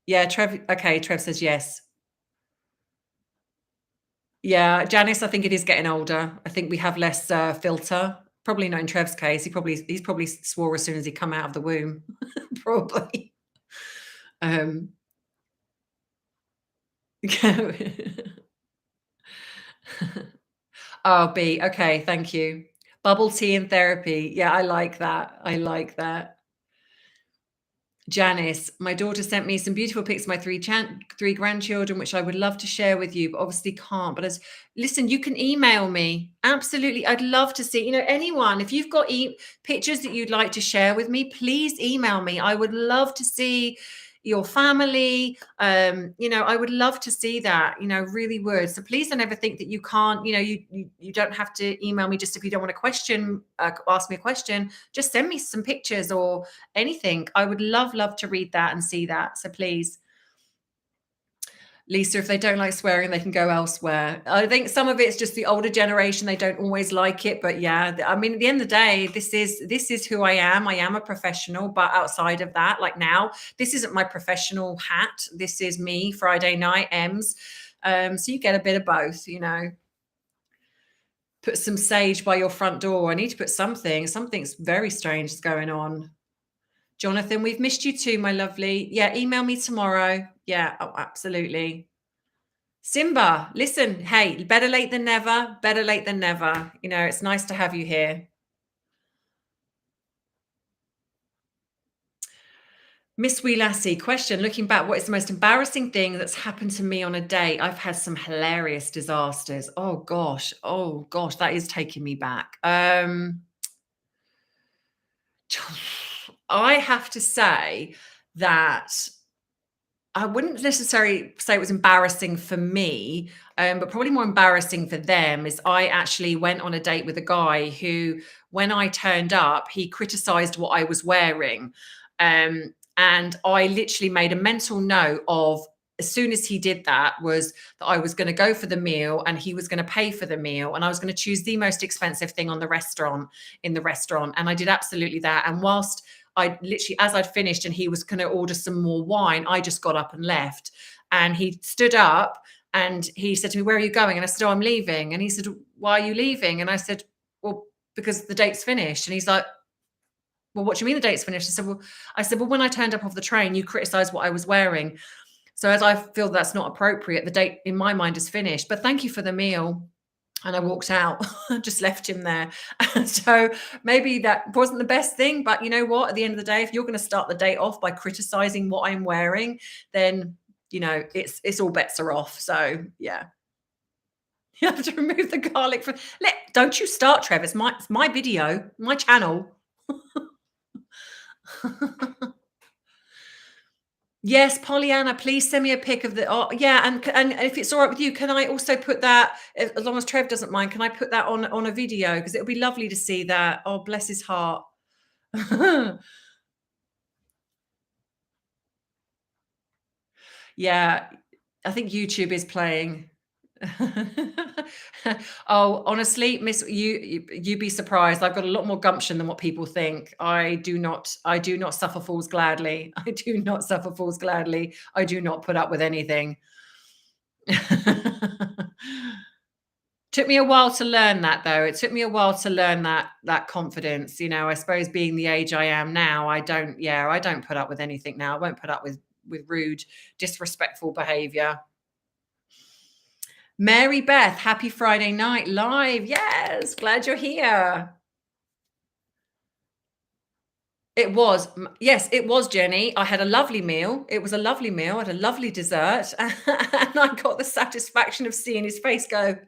Yeah, Trev. Okay, Trev says yes. Yeah, Janice, I think it is getting older. I think we have less filter. Probably not in Trev's case. He's probably swore as soon as he come out of the womb. Probably. Um, oh, B. Okay, thank you. Bubble tea and therapy. Yeah, I like that. I like that. Janice, my daughter sent me some beautiful pics of my three grandchildren, which I would love to share with you, but obviously can't. But listen, you can email me. Absolutely. I'd love to see, anyone, if you've got pictures that you'd like to share with me, please email me. I would love to see your family. I would love to see that, really would. So please don't ever think that you can't, you don't have to email me just if you don't want ask me a question. Just send me some pictures or anything. I would love to read that and see that. So please, Lisa, if they don't like swearing, they can go elsewhere. I think some of it's just the older generation. They don't always like it, but yeah, I mean, at the end of the day, this is who I am. I am a professional, but outside of that, like now, this isn't my professional hat. This is me, Friday night, Ems. So you get a bit of both, Put some sage by your front door. I need to put something. Something's very strange is going on. Jonathan, we've missed you too, my lovely. Yeah, email me tomorrow. Yeah, oh, absolutely. Simba, listen, hey, better late than never, better late than never. It's nice to have you here. Miss Wee Lassie, question. Looking back, what is the most embarrassing thing that's happened to me on a date? I've had some hilarious disasters. Oh gosh. Oh gosh, that is taking me back. I have to say that I wouldn't necessarily say it was embarrassing for me, but probably more embarrassing for them is I actually went on a date with a guy who, when I turned up, he criticized what I was wearing. And I literally made a mental note of, as soon as he did that, was that I was going to go for the meal and he was going to pay for the meal and I was going to choose the most expensive thing on the restaurant in the restaurant. And I did absolutely that. And whilst I literally, as I'd finished and he was going to order some more wine, I just got up and left. And he stood up and he said to me, "Where are you going?" And I said, "Oh, I'm leaving." And he said, "Why are you leaving?" And I said, "Well, because the date's finished." And he's like, "Well, what do you mean the date's finished?" I said, "Well, when I turned up off the train, you criticized what I was wearing." So as I feel that's not appropriate, the date in my mind is finished. But thank you for the meal. And I walked out, just left him there. And so maybe that wasn't the best thing, but you know what? At the end of the day, if you're going to start the date off by criticizing what I'm wearing, then it's all bets are off. So yeah, you have to remove the garlic from. Don't you start, Trev? It's my video, my channel. Yes, Pollyanna, please send me a pic of the. Oh, yeah, and if it's all right with you, can I also put that, as long as Trev doesn't mind, can I put that on a video? Because it'll be lovely to see that. Oh, bless his heart. Yeah, I think YouTube is playing. Oh, honestly, Miss, you'd be surprised. I've got a lot more gumption than what people think. I do not suffer fools gladly. I do not suffer fools gladly. I do not put up with anything. Took me a while to learn that, though. It took me a while to learn that confidence. I suppose being the age I am now, I don't put up with anything now. I won't put up with rude, disrespectful behavior. Mary Beth, happy Friday night live. Yes, glad you're here. Yes, it was, Jenny. I had a lovely meal. It was a lovely meal. I had a lovely dessert. And I got the satisfaction of seeing his face go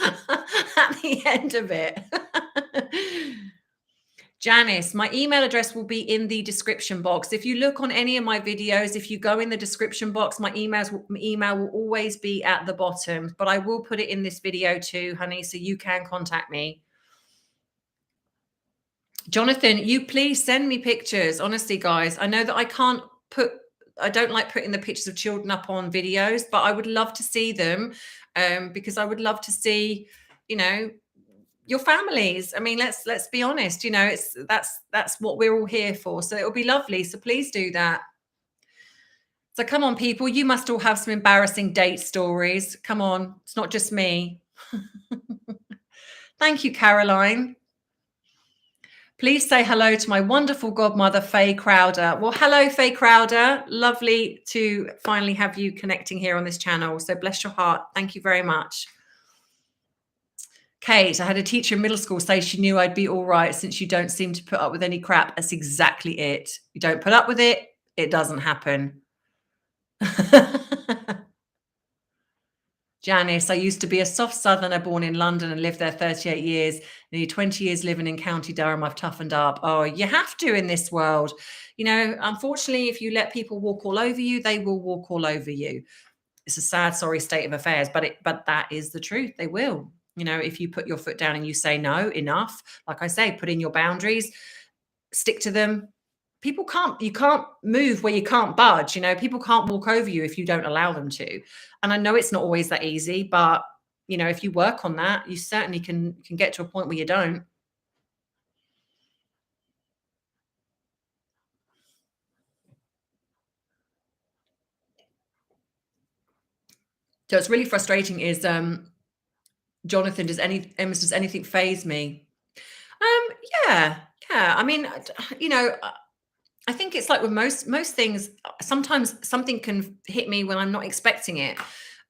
at the end of it. Janice, my email address will be in the description box. If you look on any of my videos, if you go in the description box, my email will always be at the bottom, but I will put it in this video too, honey, so you can contact me. Jonathan, you please send me pictures. Honestly, guys, I know that I don't like putting the pictures of children up on videos, but I would love to see them, because I would love to see, your families. I mean, let's be honest, that's what we're all here for. So it'll be lovely. So please do that. So come on, people, you must all have some embarrassing date stories. Come on, it's not just me. Thank you, Caroline. Please say hello to my wonderful godmother, Faye Crowder. Well, hello, Faye Crowder. Lovely to finally have you connecting here on this channel. So bless your heart. Thank you very much. Kate, I had a teacher in middle school say she knew I'd be all right since you don't seem to put up with any crap. That's exactly it. You don't put up with it, it doesn't happen. Janice, I used to be a soft southerner born in London and lived there 38 years. Nearly 20 years living in County Durham, I've toughened up. Oh, you have to in this world. Unfortunately, if you let people walk all over you, they will walk all over you. It's a sad, sorry state of affairs, but that is the truth. They will. If you put your foot down and you say no, enough, like I say, put in your boundaries, stick to them. You can't move where you can't budge. People can't walk over you if you don't allow them to. And I know it's not always that easy, but if you work on that, you certainly can get to a point where you don't. So it's really frustrating is, Jonathan, does anything faze me? Yeah. I mean, I think it's like with most things, sometimes something can hit me when I'm not expecting it.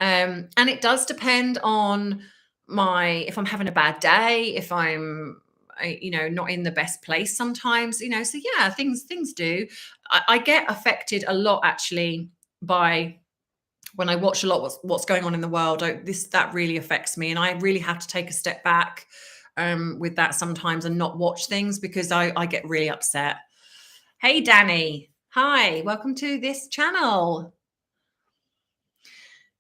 And it does depend on if I'm having a bad day, if I'm not in the best place sometimes, so yeah, things do. I get affected a lot actually by when I watch a lot what's going on in the world. That really affects me, and I really have to take a step back with that sometimes and not watch things because I get really upset. Hey, Danny. Hi, welcome to this channel.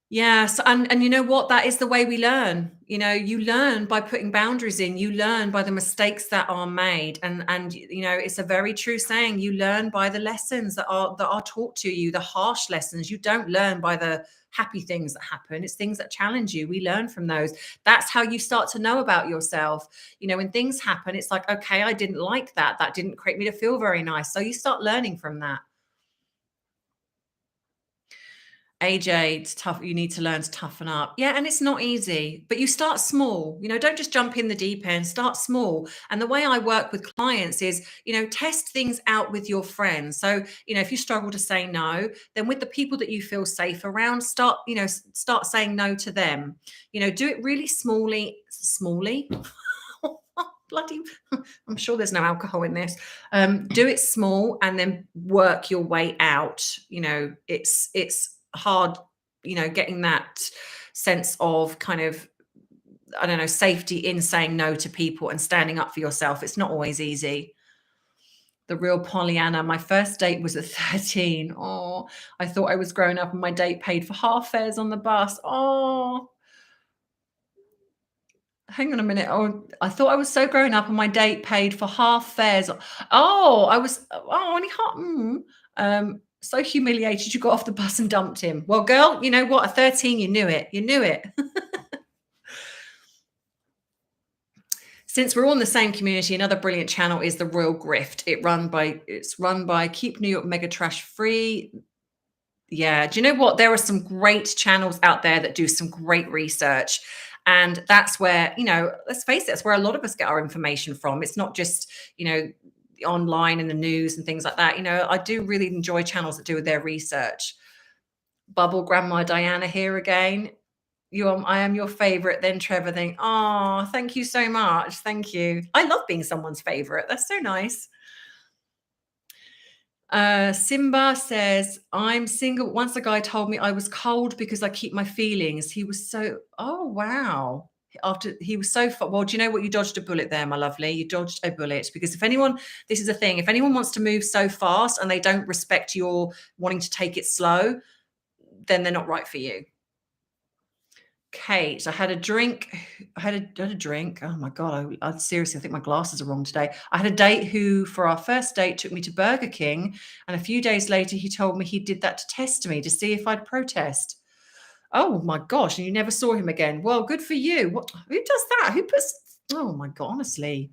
Yes, and you know what? That is the way we learn. You learn by putting boundaries in. You learn by the mistakes that are made, and it's a very true saying. You learn by the lessons that are taught to you, the harsh lessons. You don't learn by the happy things that happen. It's things that challenge you. We learn from those. That's how you start to know about yourself. When things happen, it's like, okay, I didn't like that. That didn't create me to feel very nice. So you start learning from that. AJ, it's tough. You need to learn to toughen up. Yeah, and it's not easy, but you start small. Don't just jump in the deep end, start small. And the way I work with clients is, test things out with your friends. So, if you struggle to say no, then with the people that you feel safe around, start saying no to them. Do it really smally. Bloody, I'm sure there's no alcohol in this. Do it small and then work your way out. It's hard, getting that sense of kind of, I don't know, safety in saying no to people and standing up for yourself. It's not always easy. The real Pollyanna. My first date was at 13. Oh, I thought I was grown up and my date paid for half fares on the bus. Oh, hang on a minute. Oh, I thought I was so grown up and my date paid for half fares. Oh, I was, only half. So humiliated you got off the bus and dumped him. Well, girl, you know what? At 13, you knew it. You knew it. Since we're all in the same community, another brilliant channel is The Royal Grift. It's run by Keep New York Mega Trash Free. Yeah. Do you know what? There are some great channels out there that do some great research. And that's where, let's face it, that's where a lot of us get our information from. It's not just, online in the news and things like that. I do really enjoy channels that do their research. Bubble Grandma Diana here again. I am your favorite. Then Trevor think, oh, thank you so much. Thank you. I love being someone's favorite. That's so nice. Simba says, I'm single. Once a guy told me I was cold because I keep my feelings. He was so, oh, wow. After he was so, well, do you know what? You dodged a bullet there, my lovely. You dodged a bullet because this is the thing, if anyone wants to move so fast and they don't respect your wanting to take it slow, then they're not right for you. Kate, I had a drink. I had a drink. Oh my God. I seriously, I think my glasses are wrong today. I had a date who, for our first date, took me to Burger King. And a few days later, he told me he did that to test me, to see if I'd protest. Oh my gosh. And you never saw him again. Well, good for you. Who does that? Oh my God, honestly.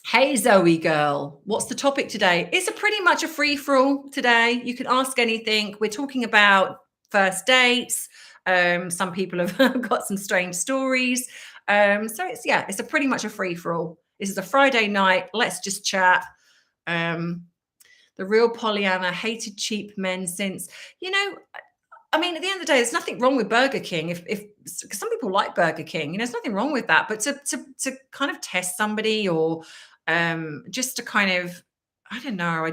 Hey, Zoe girl, what's the topic today? It's pretty much a free for all today. You can ask anything. We're talking about first dates. Some people have got some strange stories. So it's pretty much a free for all. This is a Friday night. Let's just chat. The real Pollyanna, hated cheap men since, at the end of the day, there's nothing wrong with Burger King. If some people like Burger King, there's nothing wrong with that. But to kind of test somebody or just to kind of, I don't know. I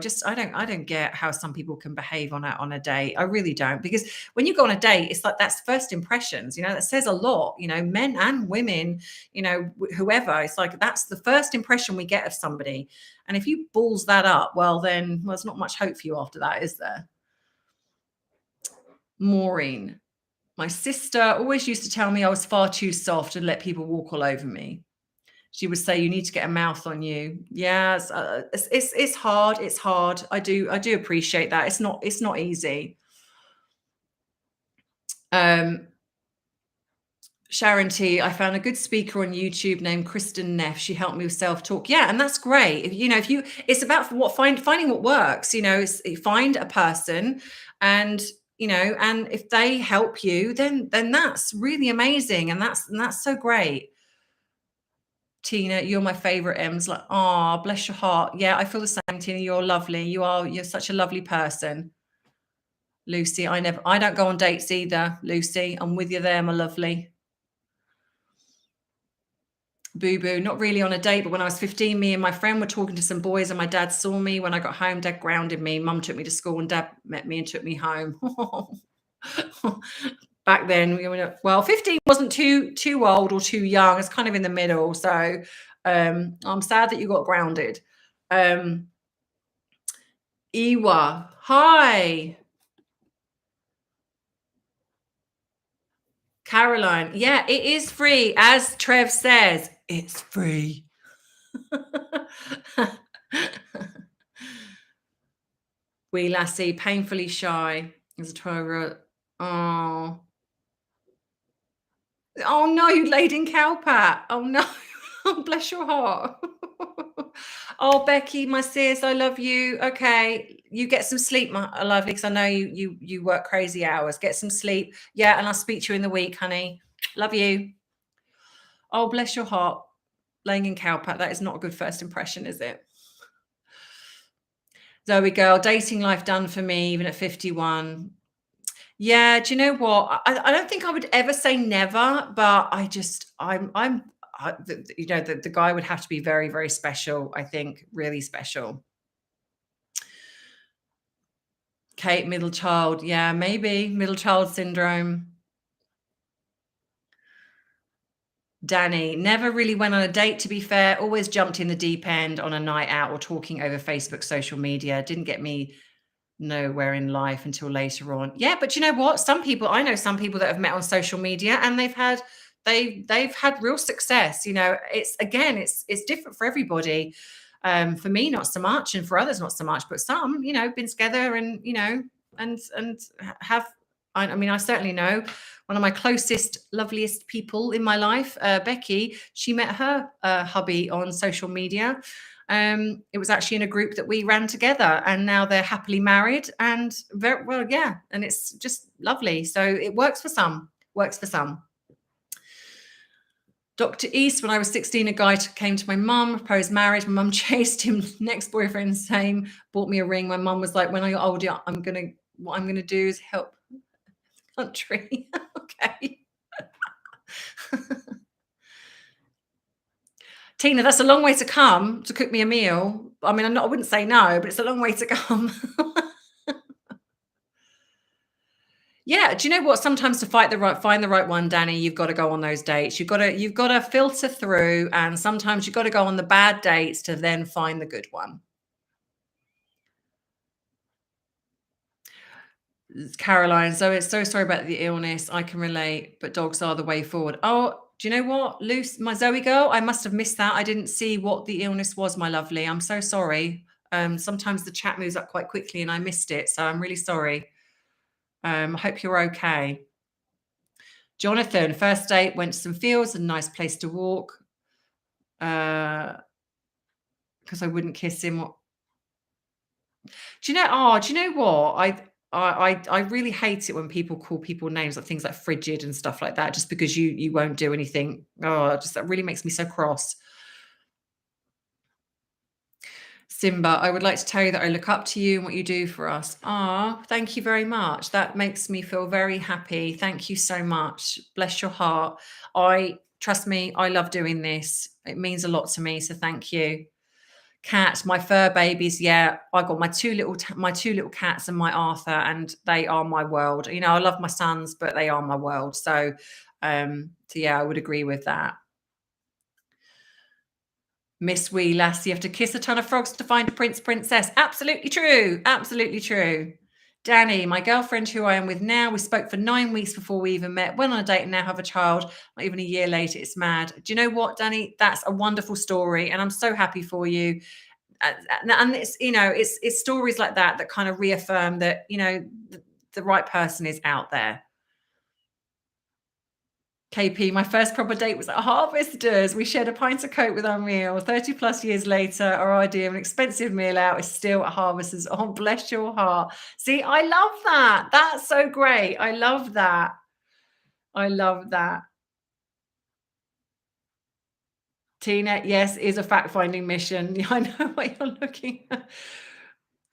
don't get how some people can behave on a date. I really don't, because when you go on a date, it's like that's first impressions. That says a lot. Men and women. Whoever. It's like that's the first impression we get of somebody. And if you balls that up, well, there's not much hope for you after that, is there? Maureen, my sister always used to tell me I was far too soft and let people walk all over me. She would say, you need to get a mouth on you. Yes, it's hard. It's hard. I do appreciate that. It's not easy. Sharon T, I found a good speaker on YouTube named Kristen Neff. She helped me with self-talk. Yeah, and that's great. It's about finding what works. Find a person, and and if they help you, then that's really amazing, and that's so great. Tina, you're my favorite. Em's like, oh, bless your heart. Yeah, I feel the same, Tina. You're lovely. You're such a lovely person. Lucy, I don't go on dates either, Lucy. I'm with you there, my lovely. Boo boo, not really on a date, but when I was 15, me and my friend were talking to some boys and my dad saw me. When I got home, dad grounded me. Mum took me to school and dad met me and took me home. Back then, 15 wasn't too old or too young. It's kind of in the middle. So I'm sad that you got grounded. Iwa, hi. Caroline, yeah, it is free. As Trev says, it's free. Wee lassie, painfully shy. As a 12-year-old. Oh no, you laid in cowpat. Oh no. Oh, bless your heart. Oh, Becky, my sis, I love you. Okay. you get some sleep, my lovely, because I know you work crazy hours. Get some sleep. Yeah, and I'll speak to you in the week, honey. Love you. Oh, bless your heart. Laying in cowpat. That is not a good first impression, is it? Zoe girl, dating life done for me, even at 51. Yeah, do you know what? I don't think I would ever say never, but the guy would have to be very, very special. I think really special. Kate, middle child. Yeah, maybe middle child syndrome. Danny, never really went on a date, to be fair. Always jumped in the deep end on a night out or talking over Facebook, social media. Didn't get me nowhere in life until later on. Yeah, but you know what? I know some people that have met on social media and they've had real success. It's different for everybody. For me, not so much, and for others, not so much. But some, been together and have. I mean, I certainly know one of my closest, loveliest people in my life, Becky. She met her hubby on social media. It was actually in a group that we ran together, and now they're happily married and very well, yeah. And it's just lovely. So it works for some. Works for some. Dr. East, when I was 16, a guy came to my mum, proposed marriage. My mum chased him, next boyfriend, same, bought me a ring. My mum was like, when you're older, what I'm gonna do is help the country. Okay. Tina, that's a long way to come to cook me a meal. I mean, I wouldn't say no, but it's a long way to come. Yeah, do you know what? Sometimes to find the right one, Danny, you've got to go on those dates. You've got to filter through, and sometimes you've got to go on the bad dates to then find the good one. Caroline, so it's so sorry about the illness. I can relate, but dogs are the way forward. Oh, do you know what, Luce, my Zoe girl? I must have missed that. I didn't see what the illness was, my lovely. I'm so sorry. Sometimes the chat moves up quite quickly, and I missed it, so I'm really sorry. I hope you're okay. Jonathan, first date, went to some fields, a nice place to walk. Because I wouldn't kiss him. Do you know what? I really hate it when people call people names like things like frigid and stuff like that, just because you won't do anything. Oh, just that really makes me so cross. Simba, I would like to tell you that I look up to you and what you do for us. Ah, thank you very much. That makes me feel very happy. Thank you so much. Bless your heart. Trust me, I love doing this. It means a lot to me. So thank you. Cats, my fur babies. Yeah, I got my two little cats and my Arthur, and they are my world. I love my sons, but they are my world. So yeah, I would agree with that. Miss Wee Lassie, you have to kiss a ton of frogs to find a prince, princess. Absolutely true. Absolutely true. Danny, my girlfriend who I am with now, we spoke for 9 weeks before we even met, went on a date and now have a child. Not even a year later, it's mad. Do you know what, Danny? That's a wonderful story, and I'm so happy for you. And it's stories like that kind of reaffirm that, the right person is out there. KP, my first proper date was at Harvesters. We shared a pint of Coke with our meal. 30 plus years later, our idea of an expensive meal out is still at Harvesters. Oh, bless your heart. See, I love that. That's so great. I love that. I love that. Tina, yes, is a fact-finding mission. I know what you're looking at.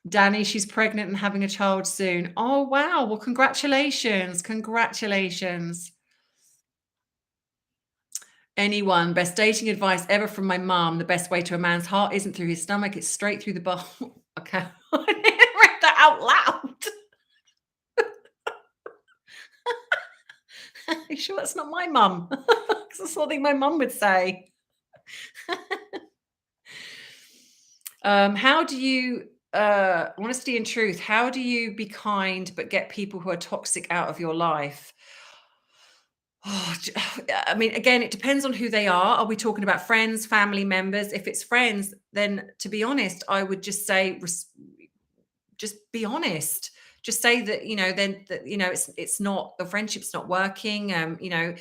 Danny, she's pregnant and having a child soon. Oh, wow. Well, congratulations. Congratulations. Anyone, best dating advice ever from my mom. The best way to a man's heart isn't through his stomach, it's straight through the bum. Okay. I didn't read that out loud. Are you sure that's not my mum? Because that's something my mum would say. How do you honesty and truth, how do you be kind but get people who are toxic out of your life? Oh, I mean, again, it depends on who they are. Are we talking about friends, family members? If it's friends, then to be honest, I would just say, just be honest. just say that, then that, it's not, the friendship's not working. I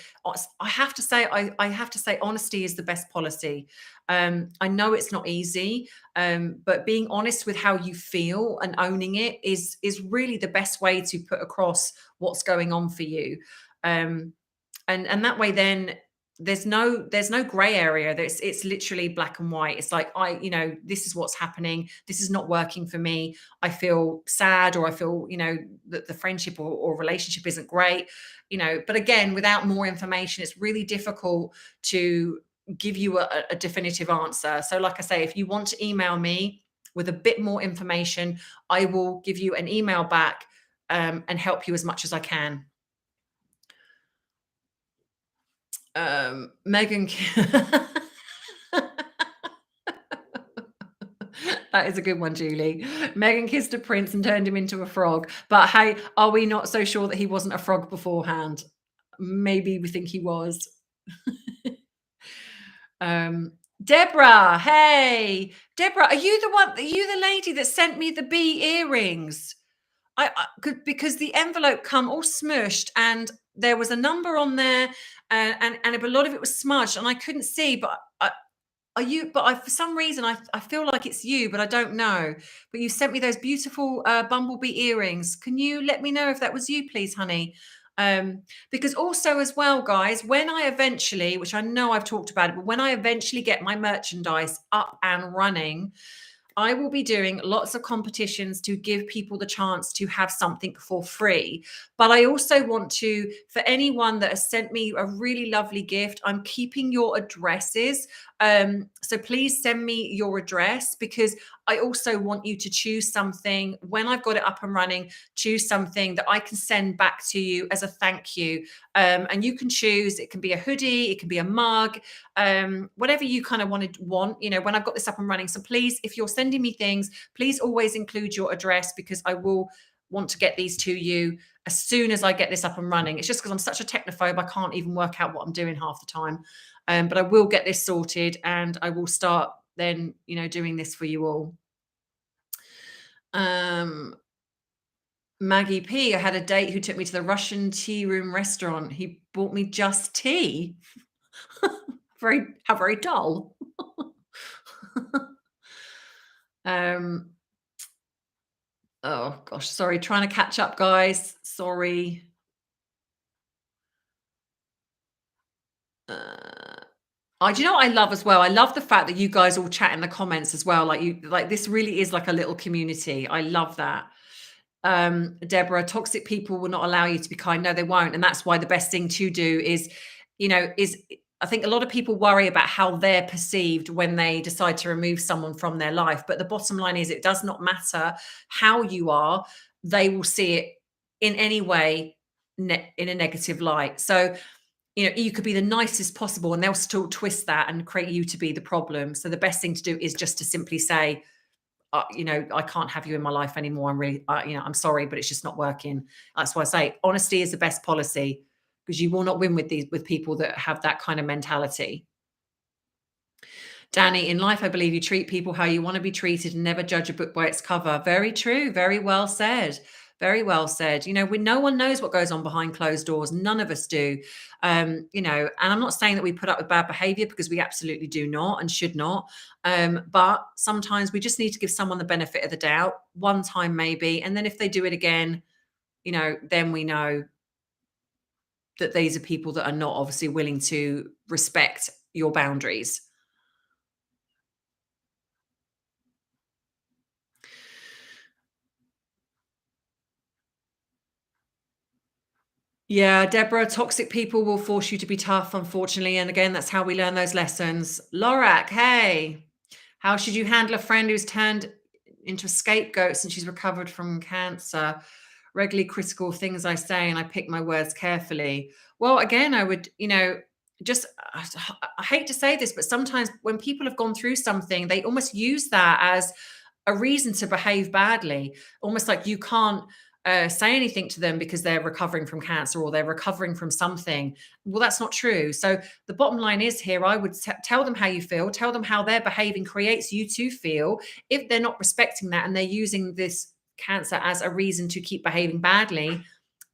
have to say, I have to say honesty is the best policy. I know it's not easy, but being honest with how you feel and owning it is really the best way to put across what's going on for you. Um, and that way, then there's no gray area. It's literally black and white. It's like, this is what's happening, this is not working for me, I feel sad, or I feel, that the friendship or relationship isn't great. But again, without more information, it's really difficult to give you a definitive answer. So like I say, if you want to email me with a bit more information, I will give you an email back, and help you as much as I can. Megan. That is a good one, Julie. Megan kissed a prince and turned him into a frog. But hey, are we not so sure that he wasn't a frog beforehand? Maybe we think he was. Deborah, hey, Deborah, are you the one? Are you the lady that sent me the bee earrings? Because the envelope come all smushed, and there was a number on there, and a lot of it was smudged, and I couldn't see. But are you? But for some reason, I feel like it's you, but I don't know. But you sent me those beautiful bumblebee earrings. Can you let me know if that was you, please, honey? Because also as well, guys, when I eventually, which I know I've talked about it, but when I eventually get my merchandise up and running, I will be doing lots of competitions to give people the chance to have something for free. But I also want to, for anyone that has sent me a really lovely gift, I'm keeping your addresses. So please send me your address, because I also want you to choose something when I've got it up and running, choose something that I can send back to you as a thank you. And you can choose, it can be a hoodie, it can be a mug, whatever you kind of want, when I've got this up and running. So please, if you're sending me things, please always include your address, because I will want to get these to you as soon as I get this up and running. It's just because I'm such a technophobe, I can't even work out what I'm doing half the time. But I will get this sorted, and I will start then, doing this for you all. Maggie P, I had a date who took me to the Russian tea room restaurant. He bought me just tea. How very dull. Oh gosh, sorry, trying to catch up, guys. Sorry. Do you know what I love as well? I love the fact that you guys all chat in the comments as well. Like this really is like a little community. I love that. Deborah, toxic people will not allow you to be kind. No, they won't. And that's why the best thing to do is, I think a lot of people worry about how they're perceived when they decide to remove someone from their life. But the bottom line is, it does not matter how you are, they will see it in any way in a negative light. So, you could be the nicest possible, and they'll still twist that and create you to be the problem. So the best thing to do is just to simply say, I can't have you in my life anymore. I'm really, I'm sorry, but it's just not working. That's why I say honesty is the best policy, because you will not win with people that have that kind of mentality. Danny, in life, I believe you treat people how you want to be treated and never judge a book by its cover. Very true. Very well said. Very well said. No one knows what goes on behind closed doors. None of us do. And I'm not saying that we put up with bad behavior, because we absolutely do not and should not. But sometimes we just need to give someone the benefit of the doubt, one time maybe. And then if they do it again, then we know that these are people that are not obviously willing to respect your boundaries. Yeah, Deborah, toxic people will force you to be tough, unfortunately. And again, that's how we learn those lessons. Lorak, hey, how should you handle a friend who's turned into a scapegoat since she's recovered from cancer? Regularly critical of things I say, and I pick my words carefully. Well, again, I would, just, I hate to say this, but sometimes when people have gone through something, they almost use that as a reason to behave badly, almost like you can't say anything to them because they're recovering from cancer or they're recovering from something. Well, that's not true. So the bottom line is here, I would tell them how you feel, tell them how their behaving creates you to feel. If they're not respecting that and they're using this cancer as a reason to keep behaving badly,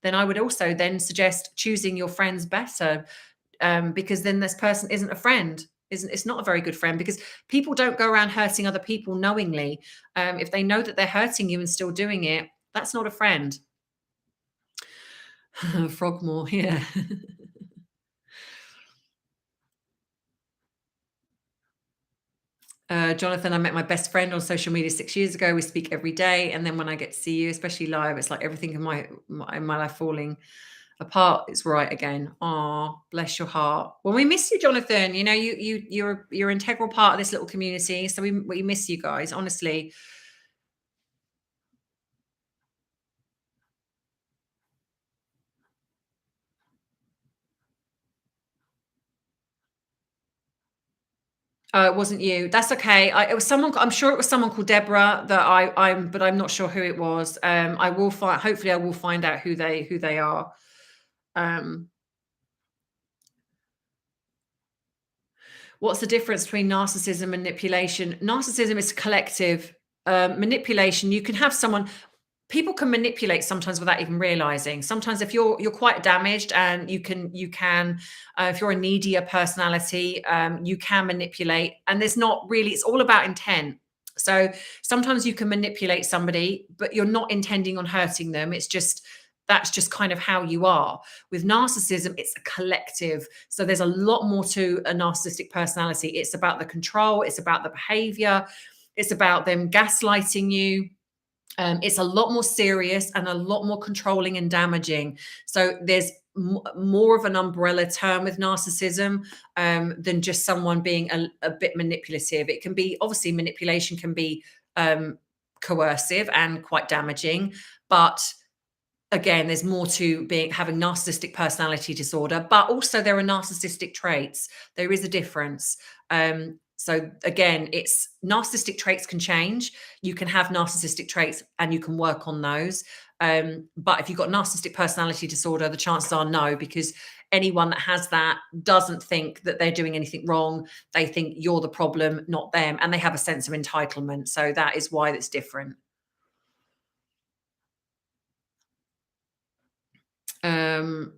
then I would also then suggest choosing your friends better, because then this person isn't a friend. Isn't It's not a very good friend, because people don't go around hurting other people knowingly. If they know that they're hurting you and still doing it, that's not a friend. Frogmore, yeah. Jonathan, I met my best friend on social media 6 years ago. We speak every day, and then when I get to see you, especially live, it's like everything in my life falling apart. It's right again. Oh, bless your heart. Well, we miss you, Jonathan. You know, you're an integral part of this little community, so we miss you guys. Honestly, it wasn't you. That's okay. It was someone. I'm sure it was someone called Deborah that but I'm not sure who it was. I will find. Hopefully, I will find out who they are. Um, What's the difference between narcissism and manipulation? Narcissism is collective. Manipulation, you can have someone, people can manipulate sometimes without even realizing. Sometimes if you're quite damaged, and you can if you're a needier personality, you can manipulate, and there's not really, it's all about intent. So sometimes you can manipulate somebody, but you're not intending on hurting them. It's just, that's just kind of how you are. With narcissism, it's a collective. So there's a lot more to a narcissistic personality. It's about the control, it's about the behavior, it's about them gaslighting you. It's a lot more serious and a lot more controlling and damaging. So there's more of an umbrella term with narcissism, than just someone being a bit manipulative. It can be, obviously, manipulation can be coercive and quite damaging, but again, there's more to being having narcissistic personality disorder, but also there are narcissistic traits. There is a difference. So again, it's narcissistic traits can change. You can have narcissistic traits and you can work on those. But if you've got narcissistic personality disorder, the chances are no, because anyone that has that doesn't think that they're doing anything wrong. They think you're the problem, not them, and they have a sense of entitlement. So that is why it's different. Um,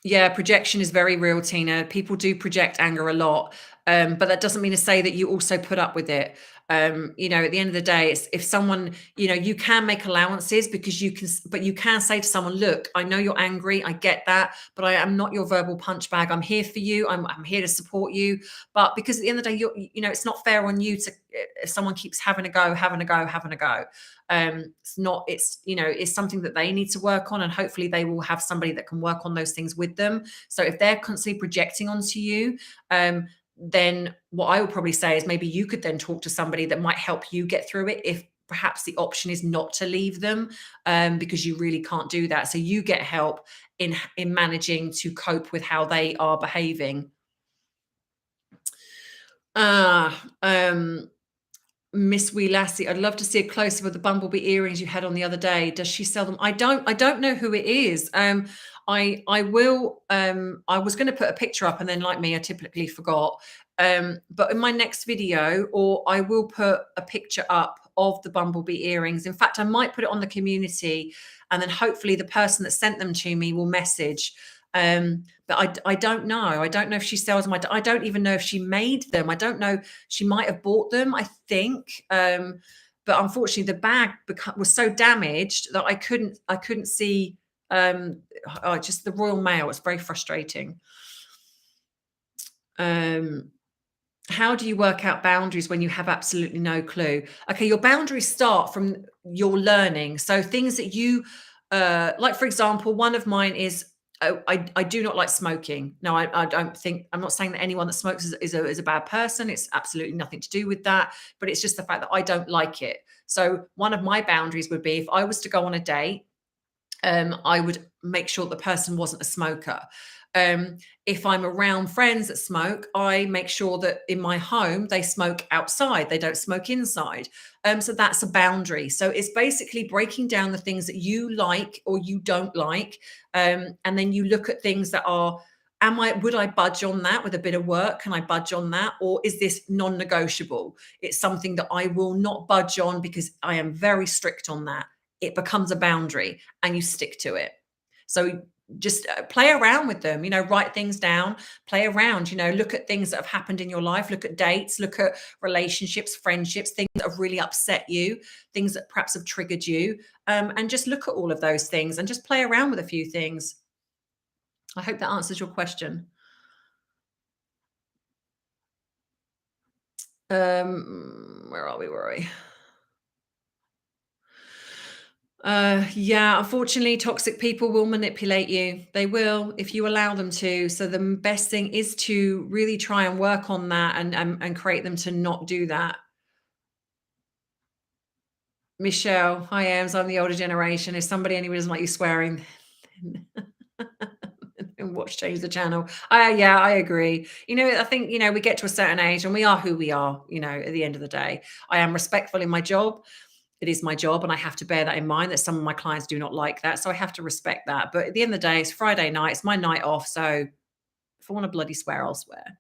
Yeah, projection is very real, Tina. People do project anger a lot, but that doesn't mean to say that you also put up with it. At the end of the day, it's if someone, you can make allowances, because but you can say to someone, "Look, I know you're angry. I get that, but I am not your verbal punch bag. I'm here for you. I'm here to support you." But because at the end of the day, it's not fair on you to, if someone keeps having a go, having a go, having a go. It's not, it's something that they need to work on, and hopefully they will have somebody that can work on those things with them. So if they're constantly projecting onto you, then what I would probably say is maybe you could then talk to somebody that might help you get through it, if perhaps the option is not to leave them, because you really can't do that. So you get help in managing to cope with how they are behaving. Ah, Miss Wee Lassie, I'd love to see a close-up of the bumblebee earrings you had on the other day. Does she sell them? I don't know who it is. I will, I was going to put a picture up, and then, like me, I typically forgot. But in my next video, or I will put a picture up of the bumblebee earrings. In fact, I might put it on the community, and then hopefully the person that sent them to me will message. But I don't know. I don't know if she sells them. I don't even know if she made them. I don't know. She might have bought them, I think. But unfortunately, the bag was so damaged that I couldn't see, just the Royal Mail. It's very frustrating. Um, how do you work out boundaries when you have absolutely no clue? Okay, your boundaries start from your learning. So things that you, like, for example, one of mine is, I do not like smoking. No, I don't think, I'm not saying that anyone that smokes is a bad person. It's absolutely nothing to do with that. But it's just the fact that I don't like it. So one of my boundaries would be, if I was to go on a date, I would make sure the person wasn't a smoker. If I'm around friends that smoke, I make sure that in my home they smoke outside, they don't smoke inside. So that's a boundary. So it's basically breaking down the things that you like or you don't like, and then you look at things that are would I budge on that with a bit of work? Can I budge on that? Or is this non-negotiable? It's something that I will not budge on because I am very strict on that. It becomes a boundary and you stick to it. So just play around with them, write things down, play around, look at things that have happened in your life, look at dates, look at relationships, friendships, things that have really upset you, things that perhaps have triggered you, and just look at all of those things and just play around with a few things. I hope that answers your question. Where are we? Where are we? Yeah, unfortunately, toxic people will manipulate you. They will if you allow them to. So the best thing is to really try and work on that and create them to not do that. Michelle, hi, Ams. I'm the older generation. If somebody anybody doesn't like you swearing, then watch change the channel. Yeah, I agree. I think we get to a certain age and we are who we are. At the end of the day, I am respectful in my job. It is my job, and I have to bear that in mind that some of my clients do not like that. So I have to respect that. But at the end of the day, it's Friday night, it's my night off. So if I want to bloody swear, I'll swear.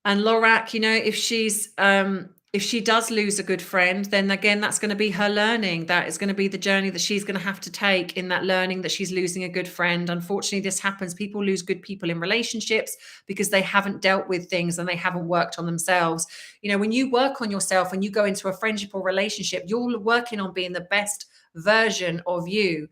And Lorac, if she does lose a good friend, then again, that's going to be her learning. That is going to be the journey that she's going to have to take in that learning that she's losing a good friend. Unfortunately, this happens. People lose good people in relationships because they haven't dealt with things and they haven't worked on themselves. When you work on yourself and you go into a friendship or relationship, you're working on being the best version of you.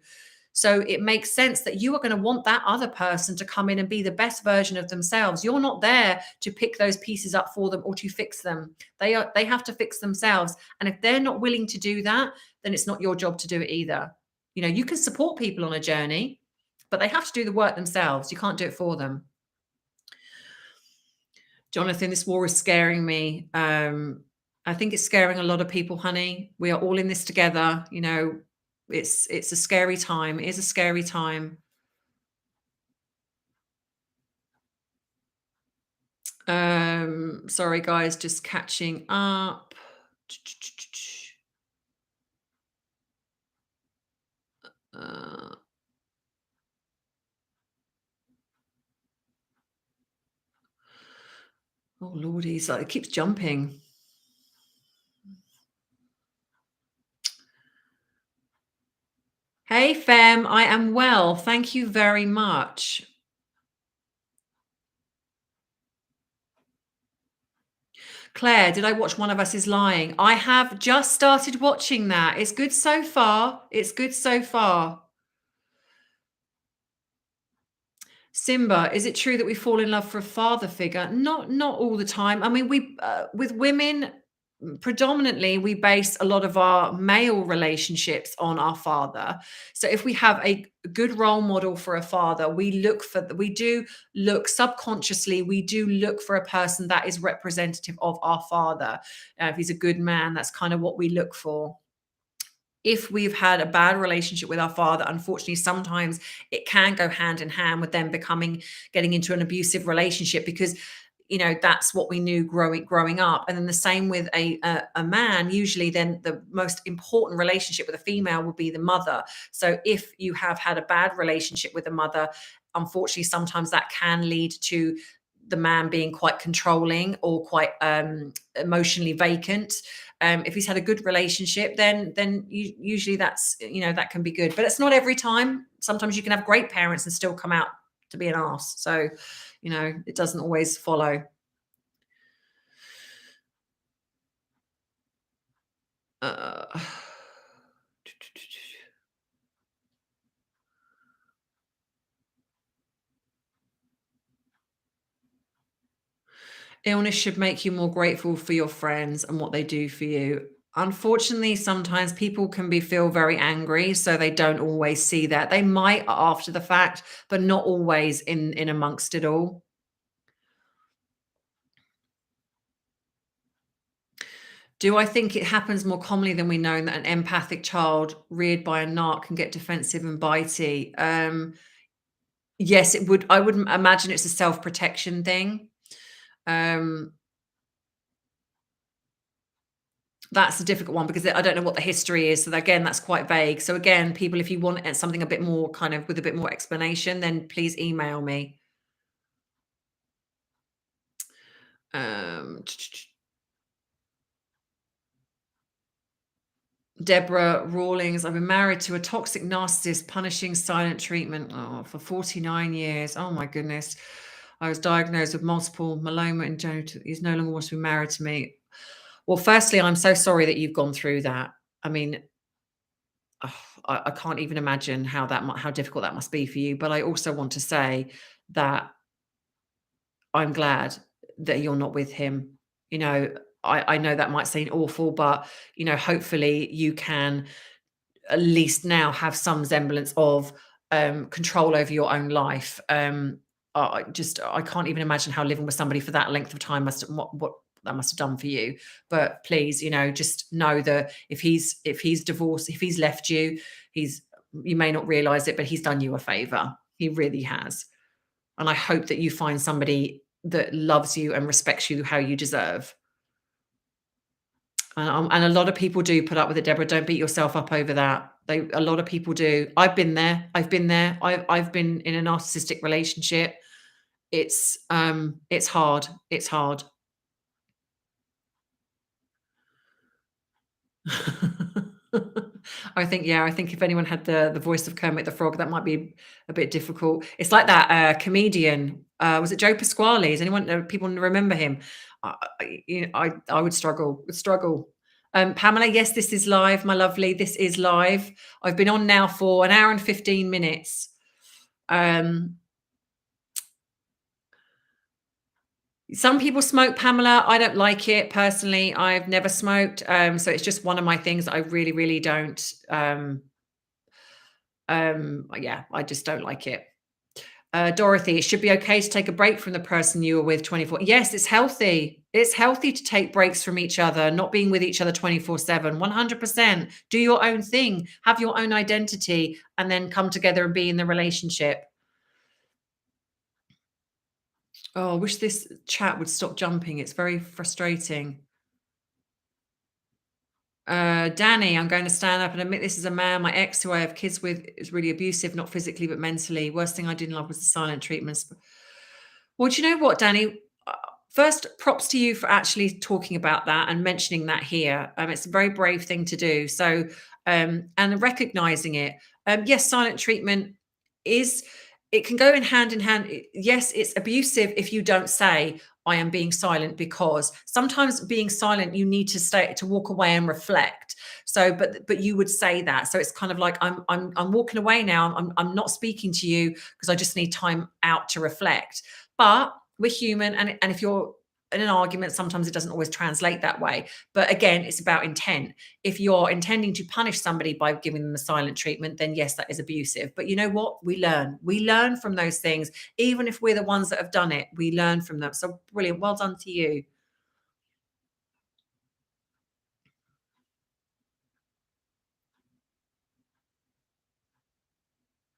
So it makes sense that you are going to want that other person to come in and be the best version of themselves. You're not there to pick those pieces up for them or to fix them. They have to fix themselves. And if they're not willing to do that, then it's not your job to do it either. You can support people on a journey, but they have to do the work themselves. You can't do it for them. Jonathan, this war is scaring me. I think it's scaring a lot of people, honey. We are all in this together. It's a scary time. It is a scary time. Sorry guys, just catching up. Uh, oh lordy, it keeps jumping. Hey fam, I am well. Thank you very much. Claire, did I watch One of Us is Lying? I have just started watching that. It's good so far. It's good so far. Simba, is it true that we fall in love for a father figure? Not all the time. I mean, we with women predominantly we base a lot of our male relationships on our father. So if we have a good role model for a father, we do look subconsciously, we do look for a person that is representative of our father. If he's a good man, that's kind of what we look for. If we've had a bad relationship with our father, unfortunately, sometimes it can go hand in hand with them getting into an abusive relationship because that's what we knew growing up. And then the same with a man. Usually, then the most important relationship with a female would be the mother. So if you have had a bad relationship with a mother, unfortunately, sometimes that can lead to the man being quite controlling or quite emotionally vacant. If he's had a good relationship, then usually that's that can be good, but it's not every time. Sometimes you can have great parents and still come out to be an arse. So it doesn't always follow. Uh, Illness should make you more grateful for your friends and what they do for you. Unfortunately, sometimes people can feel very angry, so they don't always see that. They might after the fact, but not always in amongst it all. Do I think it happens more commonly than we know that an empathic child reared by a narc can get defensive and bitey? Yes, it would. I would imagine it's a self-protection thing. Um, That's a difficult one because I don't know what the history is. So again, that's quite vague. So again, people, if you want something a bit more kind of with a bit more explanation, then please email me. Um, Deborah Rawlings, I've been married to a toxic narcissist, punishing silent treatment for 49 years. Oh my goodness. I was diagnosed with multiple myeloma and genital. He's no longer wants to be married to me. Well, firstly, I'm so sorry that you've gone through that. I mean, ugh, I can't even imagine how difficult that must be for you. But I also want to say that I'm glad that you're not with him. You know, I know that might seem awful, but hopefully you can at least now have some semblance of control over your own life. I can't even imagine how living with somebody for that length of time what that must have done for you. But please, just know that if he's divorced, if he's left you, he's you may not realize it, but he's done you a favor. He really has. And I hope that you find somebody that loves you and respects you how you deserve. And a lot of people do put up with it, Deborah. Don't beat yourself up over that. A lot of people do. I've been there. I've been there. I've been in a narcissistic relationship. It's hard. It's hard. I think if anyone had the voice of Kermit the Frog, that might be a bit difficult. It's like that comedian. Was it Joe Pasquale? Is anyone people remember him? I would struggle. Pamela, yes, this is live, my lovely. This is live. I've been on now for an hour and 15 minutes. Some people smoke, Pamela. I don't like it personally. I've never smoked. So it's just one of my things that I really, really don't. Yeah, I just don't like it. Dorothy, it should be okay to take a break from the person you were with 24. Yes, it's healthy. It's healthy to take breaks from each other, not being with each other 24/7. 100%. Do your own thing, have your own identity, and then come together and be in the relationship. Oh, I wish this chat would stop jumping. It's very frustrating. Danny, I'm going to stand up and admit this is a man. My ex, who I have kids with, is really abusive, not physically, but mentally. Worst thing I did in love was the silent treatments. Well, do you know what, Danny? Uh, First, props to you for actually talking about that and mentioning that here. It's a very brave thing to do. So, and recognizing it. Yes, silent treatment is, it can go in hand in hand. Yes, it's abusive if you don't say, I am being silent, because sometimes being silent, you need to walk away and reflect. So, but you would say that. So it's kind of like, I'm walking away now. I'm not speaking to you because I just need time out to reflect. But we're human, and if you're in an argument, sometimes it doesn't always translate that way. But again, it's about intent. If you're intending to punish somebody by giving them a silent treatment, then yes, that is abusive. But you know what? We learn from those things. Even if we're the ones that have done it, we learn from them. So brilliant. Well done to you.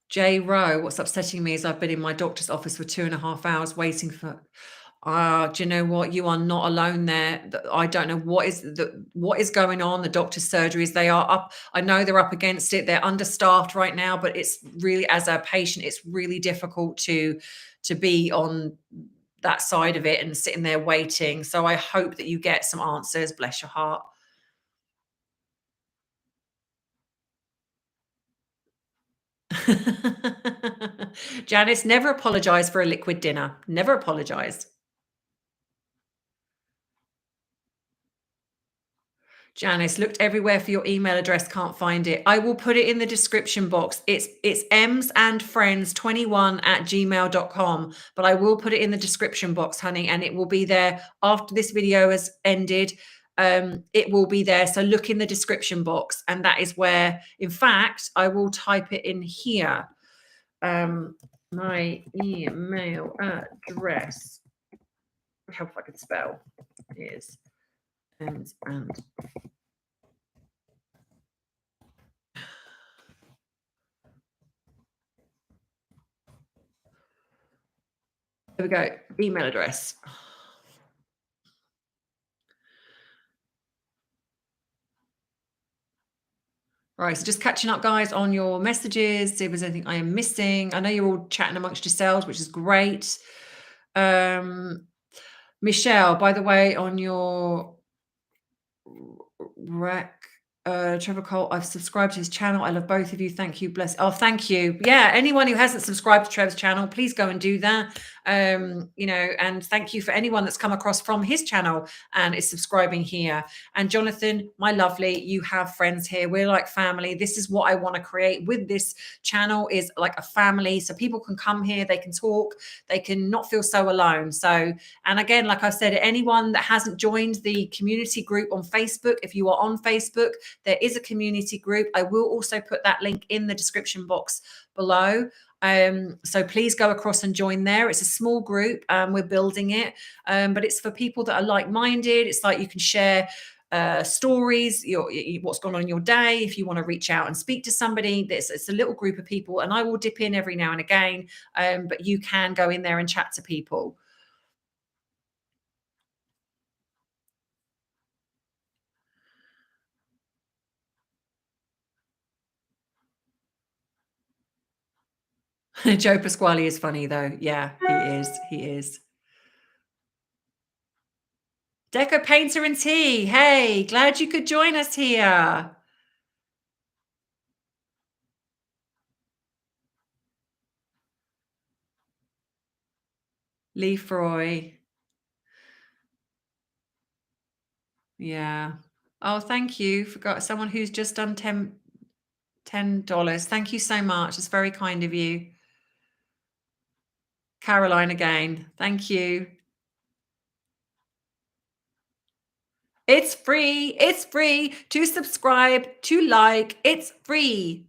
J Rowe, what's upsetting me is I've been in my doctor's office for 2.5 hours waiting for. Do you know what? You are not alone there. I don't know what is going on. The doctor's surgeries, they are up. I know they're up against it. They're understaffed right now, but it's really, as a patient, it's really difficult to be on that side of it and sitting there waiting. So I hope that you get some answers. Bless your heart. Janice, never apologize for a liquid dinner. Never apologize. Janice, looked everywhere for your email address, can't find it. I will put it in the description box. It's emsandfriends21 at gmail.com, but I will put it in the description box, honey, and it will be there after this video has ended. It will be there. So look in the description box, and that is where, in fact, I will type it in here. My email address, help if I can spell, is ems and there we go. Email address. Right, so just catching up, guys, on your messages, see if there's anything I am missing. I know you're all chatting amongst yourselves, which is great. Um, Michelle, by the way, on your Rec, Trevor Cole, I've subscribed to his channel. I love both of you. Thank you. Bless. Oh, thank you. Yeah, anyone who hasn't subscribed to Trev's channel, please go and do that. And thank you for anyone that's come across from his channel and is subscribing here. And Jonathan, my lovely, you have friends here. We're like family. This is what I want to create with this channel, is like a family. So people can come here, they can talk, they can not feel so alone. So, and again, like I said, anyone that hasn't joined the community group on Facebook, if you are on Facebook, there is a community group. I will also put that link in the description box below. So please go across and join there. It's a small group. We're building it, but it's for people that are like-minded. It's like you can share stories, what's gone on in your day. If you want to reach out and speak to somebody, it's a little group of people, and I will dip in every now and again. But you can go in there and chat to people. Joe Pasquale is funny though. Yeah, he is. He is. Deco Painter and Tea. Hey, glad you could join us here. Lee Froy. Yeah. Oh, thank you. Forgot someone who's just done $10. Thank you so much. It's very kind of you. Caroline again. Thank you. It's free. It's free to subscribe, to like. It's free.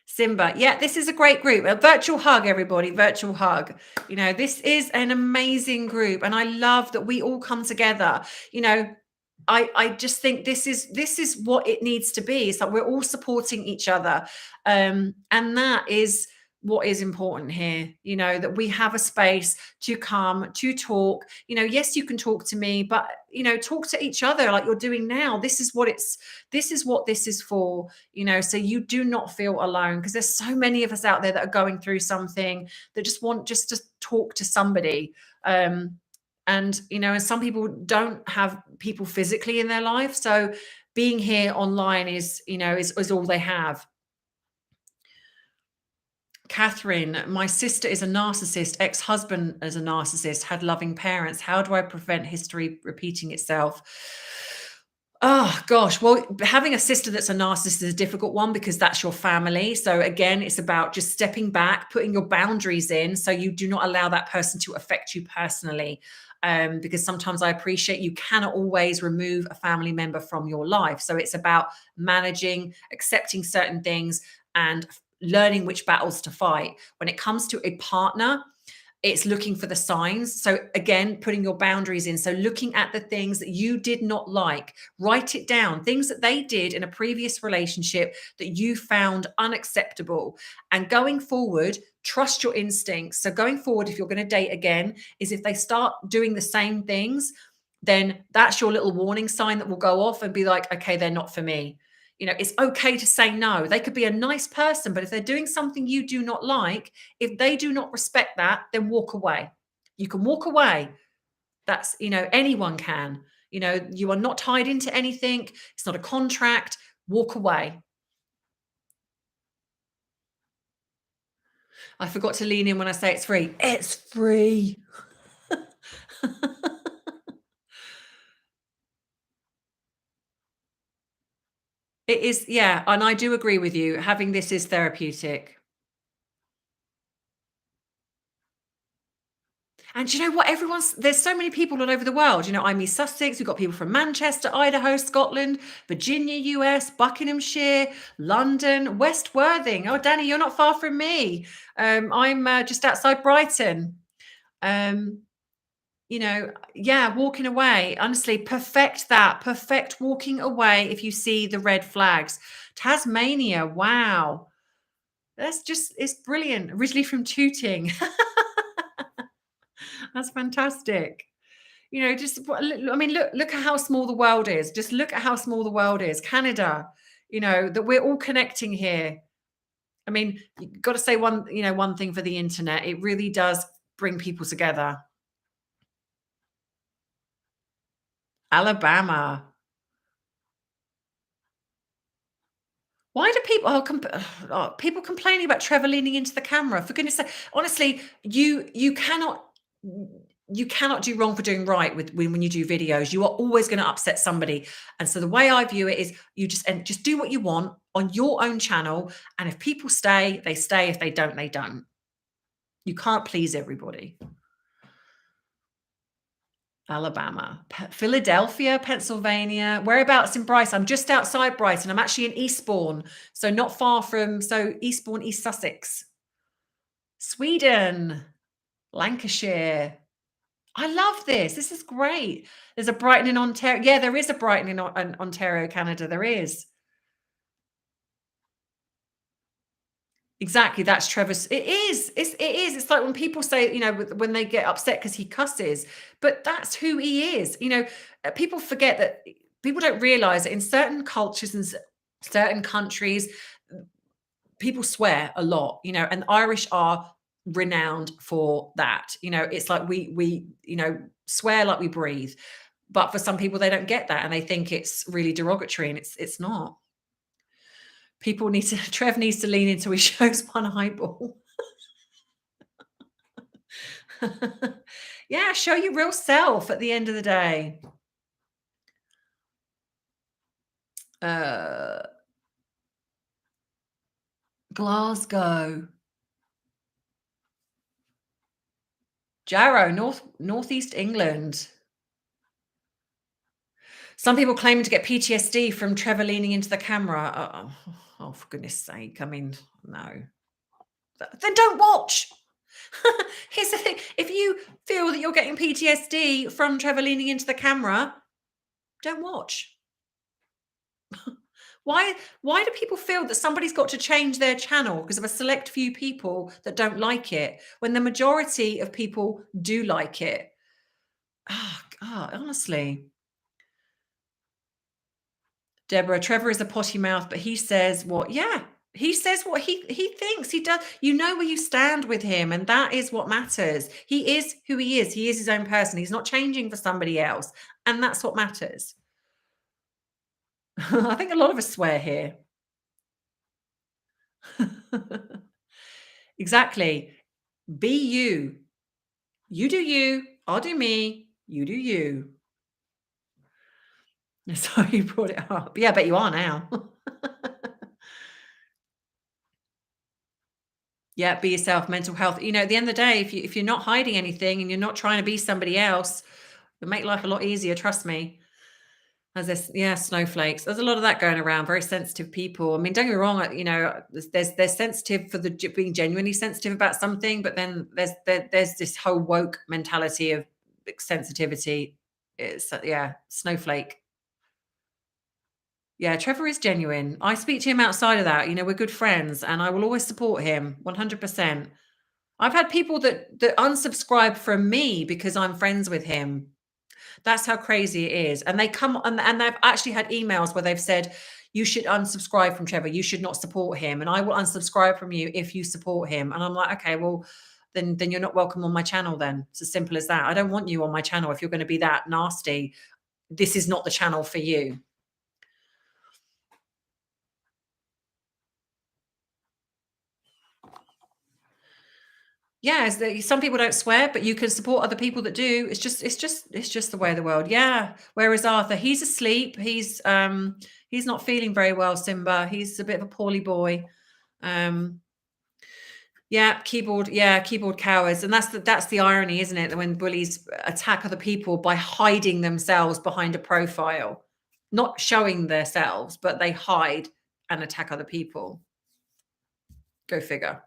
Simba. Yeah, this is a great group. A virtual hug, everybody. Virtual hug. This is an amazing group. And I love that we all come together. I just think this is what it needs to be. It's like we're all supporting each other. And that is what is important here, that we have a space to come to talk. Yes, you can talk to me, but talk to each other like you're doing now. This is what this is for, so you do not feel alone, because there's so many of us out there that are going through something, that just want just to talk to somebody. And some people don't have people physically in their life, so being here online is all they have. Catherine, my sister is a narcissist, ex-husband is a narcissist, had loving parents. How do I prevent history repeating itself? Oh gosh, well, having a sister that's a narcissist is a difficult one, because that's your family. So again, it's about just stepping back, putting your boundaries in, so you do not allow that person to affect you personally. Because sometimes I appreciate you cannot always remove a family member from your life. So it's about managing, accepting certain things, and learning which battles to fight. When it comes to a partner, it's looking for the signs. So again, putting your boundaries in. So looking at the things that you did not like, write it down, things that they did in a previous relationship that you found unacceptable. And going forward, trust your instincts. So going forward, if you're going to date again, is if they start doing the same things, then that's your little warning sign that will go off and be like, okay, they're not for me. It's okay to say no. They could be a nice person, but if they're doing something you do not like, if they do not respect that, then walk away. You can walk away. That's, anyone can. You are not tied into anything. It's not a contract. Walk away. I forgot to lean in when I say it's free. It's free. It is, yeah. And I do agree with you. Having this is therapeutic. And do you know what? There's so many people all over the world. I'm East Sussex. We've got people from Manchester, Idaho, Scotland, Virginia, US, Buckinghamshire, London, West Worthing. Oh, Danny, you're not far from me. I'm just outside Brighton. Yeah, walking away. Honestly, perfect that. Perfect walking away if you see the red flags. Tasmania. Wow. It's brilliant. Originally from Tooting. That's fantastic. Just I mean, look at how small the world is. Just look at how small the world is. Canada, that we're all connecting here. I mean, you got to say one thing for the internet. It really does bring people together. Alabama. Why do people people complaining about Trevor leaning into the camera? For goodness sake, honestly, you cannot do wrong for doing right with when you do videos. You are always going to upset somebody. And so the way I view it is you just do what you want on your own channel. And if people stay, they stay. If they don't, they don't. You can't please everybody. Alabama, Philadelphia, Pennsylvania. Whereabouts in Brighton? I'm just outside Brighton. I'm actually in Eastbourne, so not far from Eastbourne, East Sussex. Sweden, Lancashire. I love this. This is great. There's a Brighton in Ontario. Yeah, there is a Brighton in Ontario, Canada. There is. Exactly, that's Trevor's. It is. It is. It's like when people say, when they get upset because he cusses, but that's who he is. People forget that people don't realize that in certain cultures and certain countries, people swear a lot, and Irish are renowned for that. It's like we swear like we breathe. But for some people, they don't get that and they think it's really derogatory, and it's not. Trev needs to lean until he shows one eyeball. Yeah, show your real self at the end of the day. Uh, Glasgow. Jarrow, northeast England. Some people claiming to get PTSD from Trevor leaning into the camera. Oh, for goodness sake. I mean, no. Then don't watch. Here's the thing. If you feel that you're getting PTSD from Trevor leaning into the camera, don't watch. Why do people feel that somebody's got to change their channel because of a select few people that don't like it when the majority of people do like it? Oh, God, honestly. Deborah, Trevor is a potty mouth, but he says what? Yeah, he says what he thinks. He does. You know where you stand with him, and that is what matters. He is who he is. He is his own person. He's not changing for somebody else, and that's what matters. I think a lot of us swear here. Exactly. Be you. You do you. I'll do me. You do you. Sorry you brought it up. Yeah, I bet you are now. Yeah, be yourself, mental health. At the end of the day, if you're not hiding anything and you're not trying to be somebody else, it'll make life a lot easier, trust me. As this, yeah, snowflakes. There's a lot of that going around, very sensitive people. I mean, don't get me wrong, there's sensitive for being genuinely sensitive about something, but then there's this whole woke mentality of sensitivity. It's yeah, snowflake. Yeah, Trevor is genuine. I speak to him outside of that. We're good friends and I will always support him 100%. I've had people that unsubscribe from me because I'm friends with him. That's how crazy it is. And they come and they've actually had emails where they've said, you should unsubscribe from Trevor. You should not support him. And I will unsubscribe from you if you support him. And I'm like, okay, well, then you're not welcome on my channel then. It's as simple as that. I don't want you on my channel if you're going to be that nasty. This is not the channel for you. Yeah, some people don't swear, but you can support other people that do. It's just the way of the world. Yeah. Whereas Arthur, he's asleep. He's not feeling very well, Simba. He's a bit of a poorly boy. Yeah, keyboard cowards. And that's the irony, isn't it? That when bullies attack other people by hiding themselves behind a profile, not showing themselves, but they hide and attack other people. Go figure.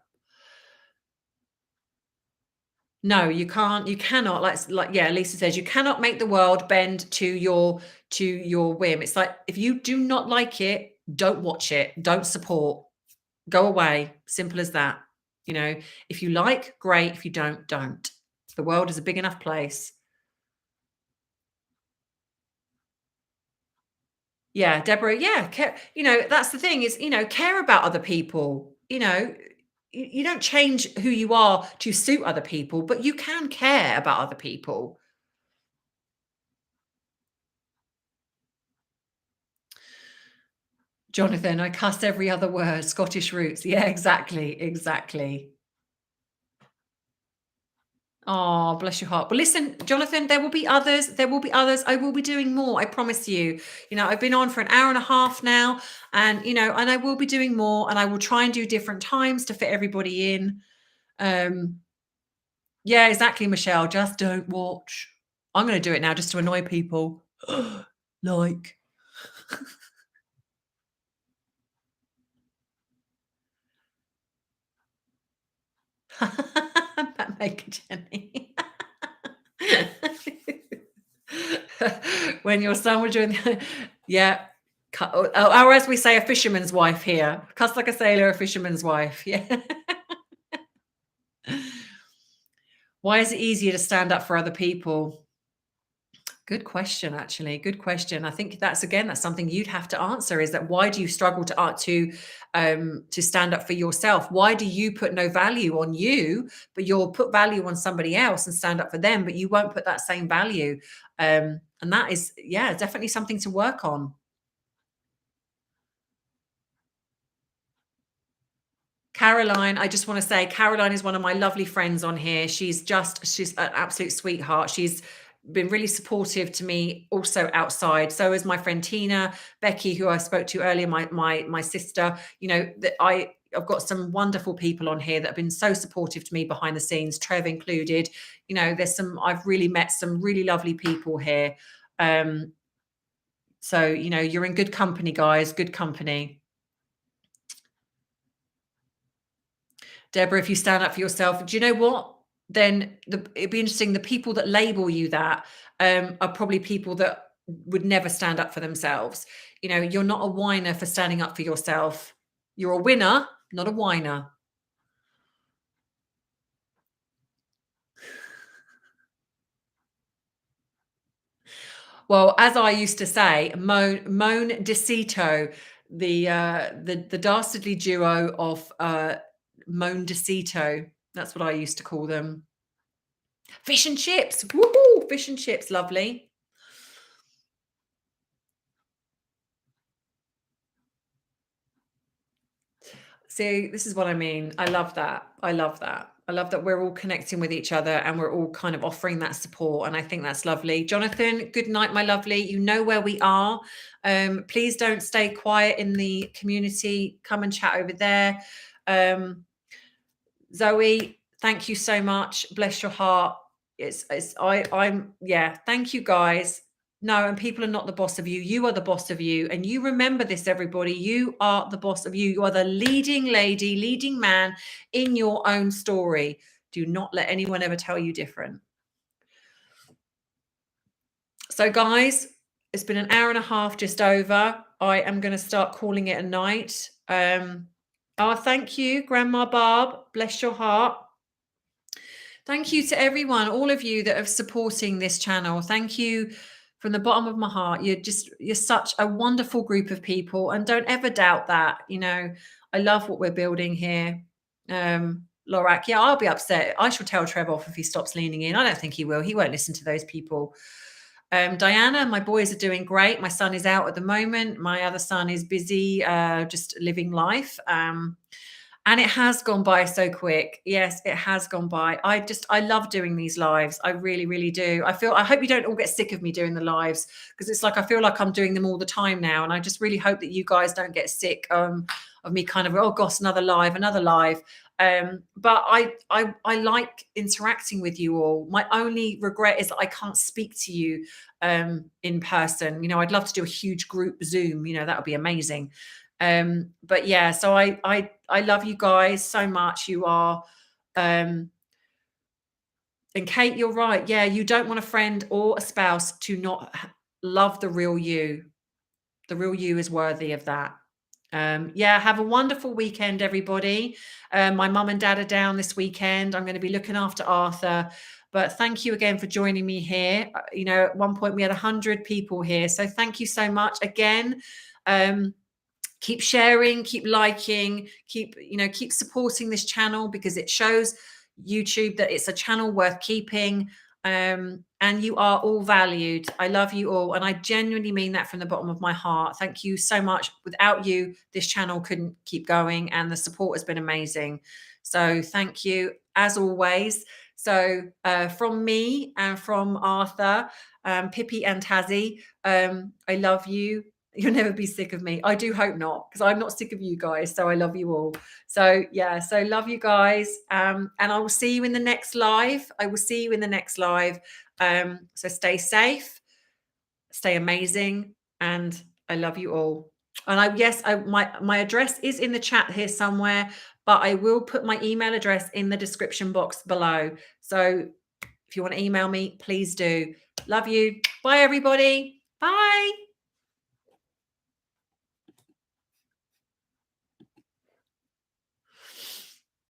No, you can't. You cannot. Yeah, Lisa says you cannot make the world bend to your whim. It's like if you do not like it, don't watch it. Don't support. Go away. Simple as that. If you like, great. If you don't, don't. The world is a big enough place. Yeah, Deborah, yeah, that's the thing is, care about other people. You don't change who you are to suit other people, but you can care about other people. Jonathan, I cuss every other word, Scottish roots. Yeah, exactly, exactly. Oh, bless your heart. Well, listen, Jonathan, there will be others. There will be others. I will be doing more. I promise you. I've been on for an hour and a half now, and I will be doing more, and I will try and do different times to fit everybody in. Um, yeah, exactly, Michelle. Just don't watch. I'm going to do it now just to annoy people. Like. That make a Jenny. When your son was doing, yeah, or as we say, a fisherman's wife here. Cuss like a sailor, a fisherman's wife. Yeah. Why is it easier to stand up for other people? Good question, actually. Good question. I think that's something you'd have to answer. Is that why do you struggle to stand up for yourself? Why do you put no value on you, but you'll put value on somebody else and stand up for them, but you won't put that same value? And that is, yeah, definitely something to work on. Caroline, I just want to say, Caroline is one of my lovely friends on here. She's an absolute sweetheart. She's been really supportive to me also outside. So is my friend Tina, Becky, who I spoke to earlier, my sister. I've got some wonderful people on here that have been so supportive to me behind the scenes, Trev included. I've really met some really lovely people here. So, you're in good company, guys, good company. Deborah, if you stand up for yourself, do you know what? Then it'd be interesting. The people that label you that are probably people that would never stand up for themselves. You're not a whiner for standing up for yourself. You're a winner, not a whiner. Well, as I used to say, Moan Decito, the dastardly duo of Moan Decito. That's what I used to call them. Fish and chips. Woohoo! Fish and chips, lovely. See, this is what I mean. I love that. I love that. I love that we're all connecting with each other and we're all kind of offering that support. And I think that's lovely. Jonathan, good night, my lovely. You know where we are. Please don't stay quiet in the community. Come and chat over there. Zoe, thank you so much. Bless your heart. Yeah, thank you guys. No, and people are not the boss of you. You are the boss of you. And you remember this, everybody. You are the boss of you. You are the leading lady, leading man in your own story. Do not let anyone ever tell you different. So, guys, it's been an hour and a half just over. I am going to start calling it a night. Thank you, Grandma Barb. Bless your heart. Thank you to everyone, all of you that are supporting this channel. Thank you from the bottom of my heart. You're such a wonderful group of people, and don't ever doubt that. I love what we're building here. Lorak, yeah, I'll be upset. I shall tell Trev off if he stops leaning in. I don't think he will. He won't listen to those people. Diana, my boys are doing great. My son is out at the moment. My other son is busy, just living life. And it has gone by so quick. Yes, it has gone by. I love doing these lives. I really, really do. I hope you don't all get sick of me doing the lives, because it's like, I feel like I'm doing them all the time now. And I just really hope that you guys don't get sick of me kind of, oh gosh, another live, another live. But I like interacting with you all. My only regret is that I can't speak to you in person. I'd love to do a huge group Zoom, that would be amazing. But yeah, so I love you guys so much. You are and Kate, you're right. Yeah, you don't want a friend or a spouse to not love the real you. The real you is worthy of that. Yeah, have a wonderful weekend, everybody. My mum and dad are down this weekend. I'm going to be looking after Arthur. But thank you again for joining me here. You know, at one point we had 100 people here. So thank you so much again. Keep sharing, keep liking, keep supporting this channel, because it shows YouTube that it's a channel worth keeping. And you are all valued. I love you all, and I genuinely mean that from the bottom of my heart. Thank you so much. Without you, this channel couldn't keep going, and the support has been amazing. So thank you as always. So from me and from Arthur, Pippi and Tazzy, I love you. You'll never be sick of me. I do hope not, because I'm not sick of you guys. So I love you all. So yeah, so love you guys. And I will see you in the next live. I will see you in the next live. So stay safe, stay amazing, and I love you all. And my address is in the chat here somewhere, but I will put my email address in the description box below. So if you want to email me, please do. Love you. Bye, everybody. Bye.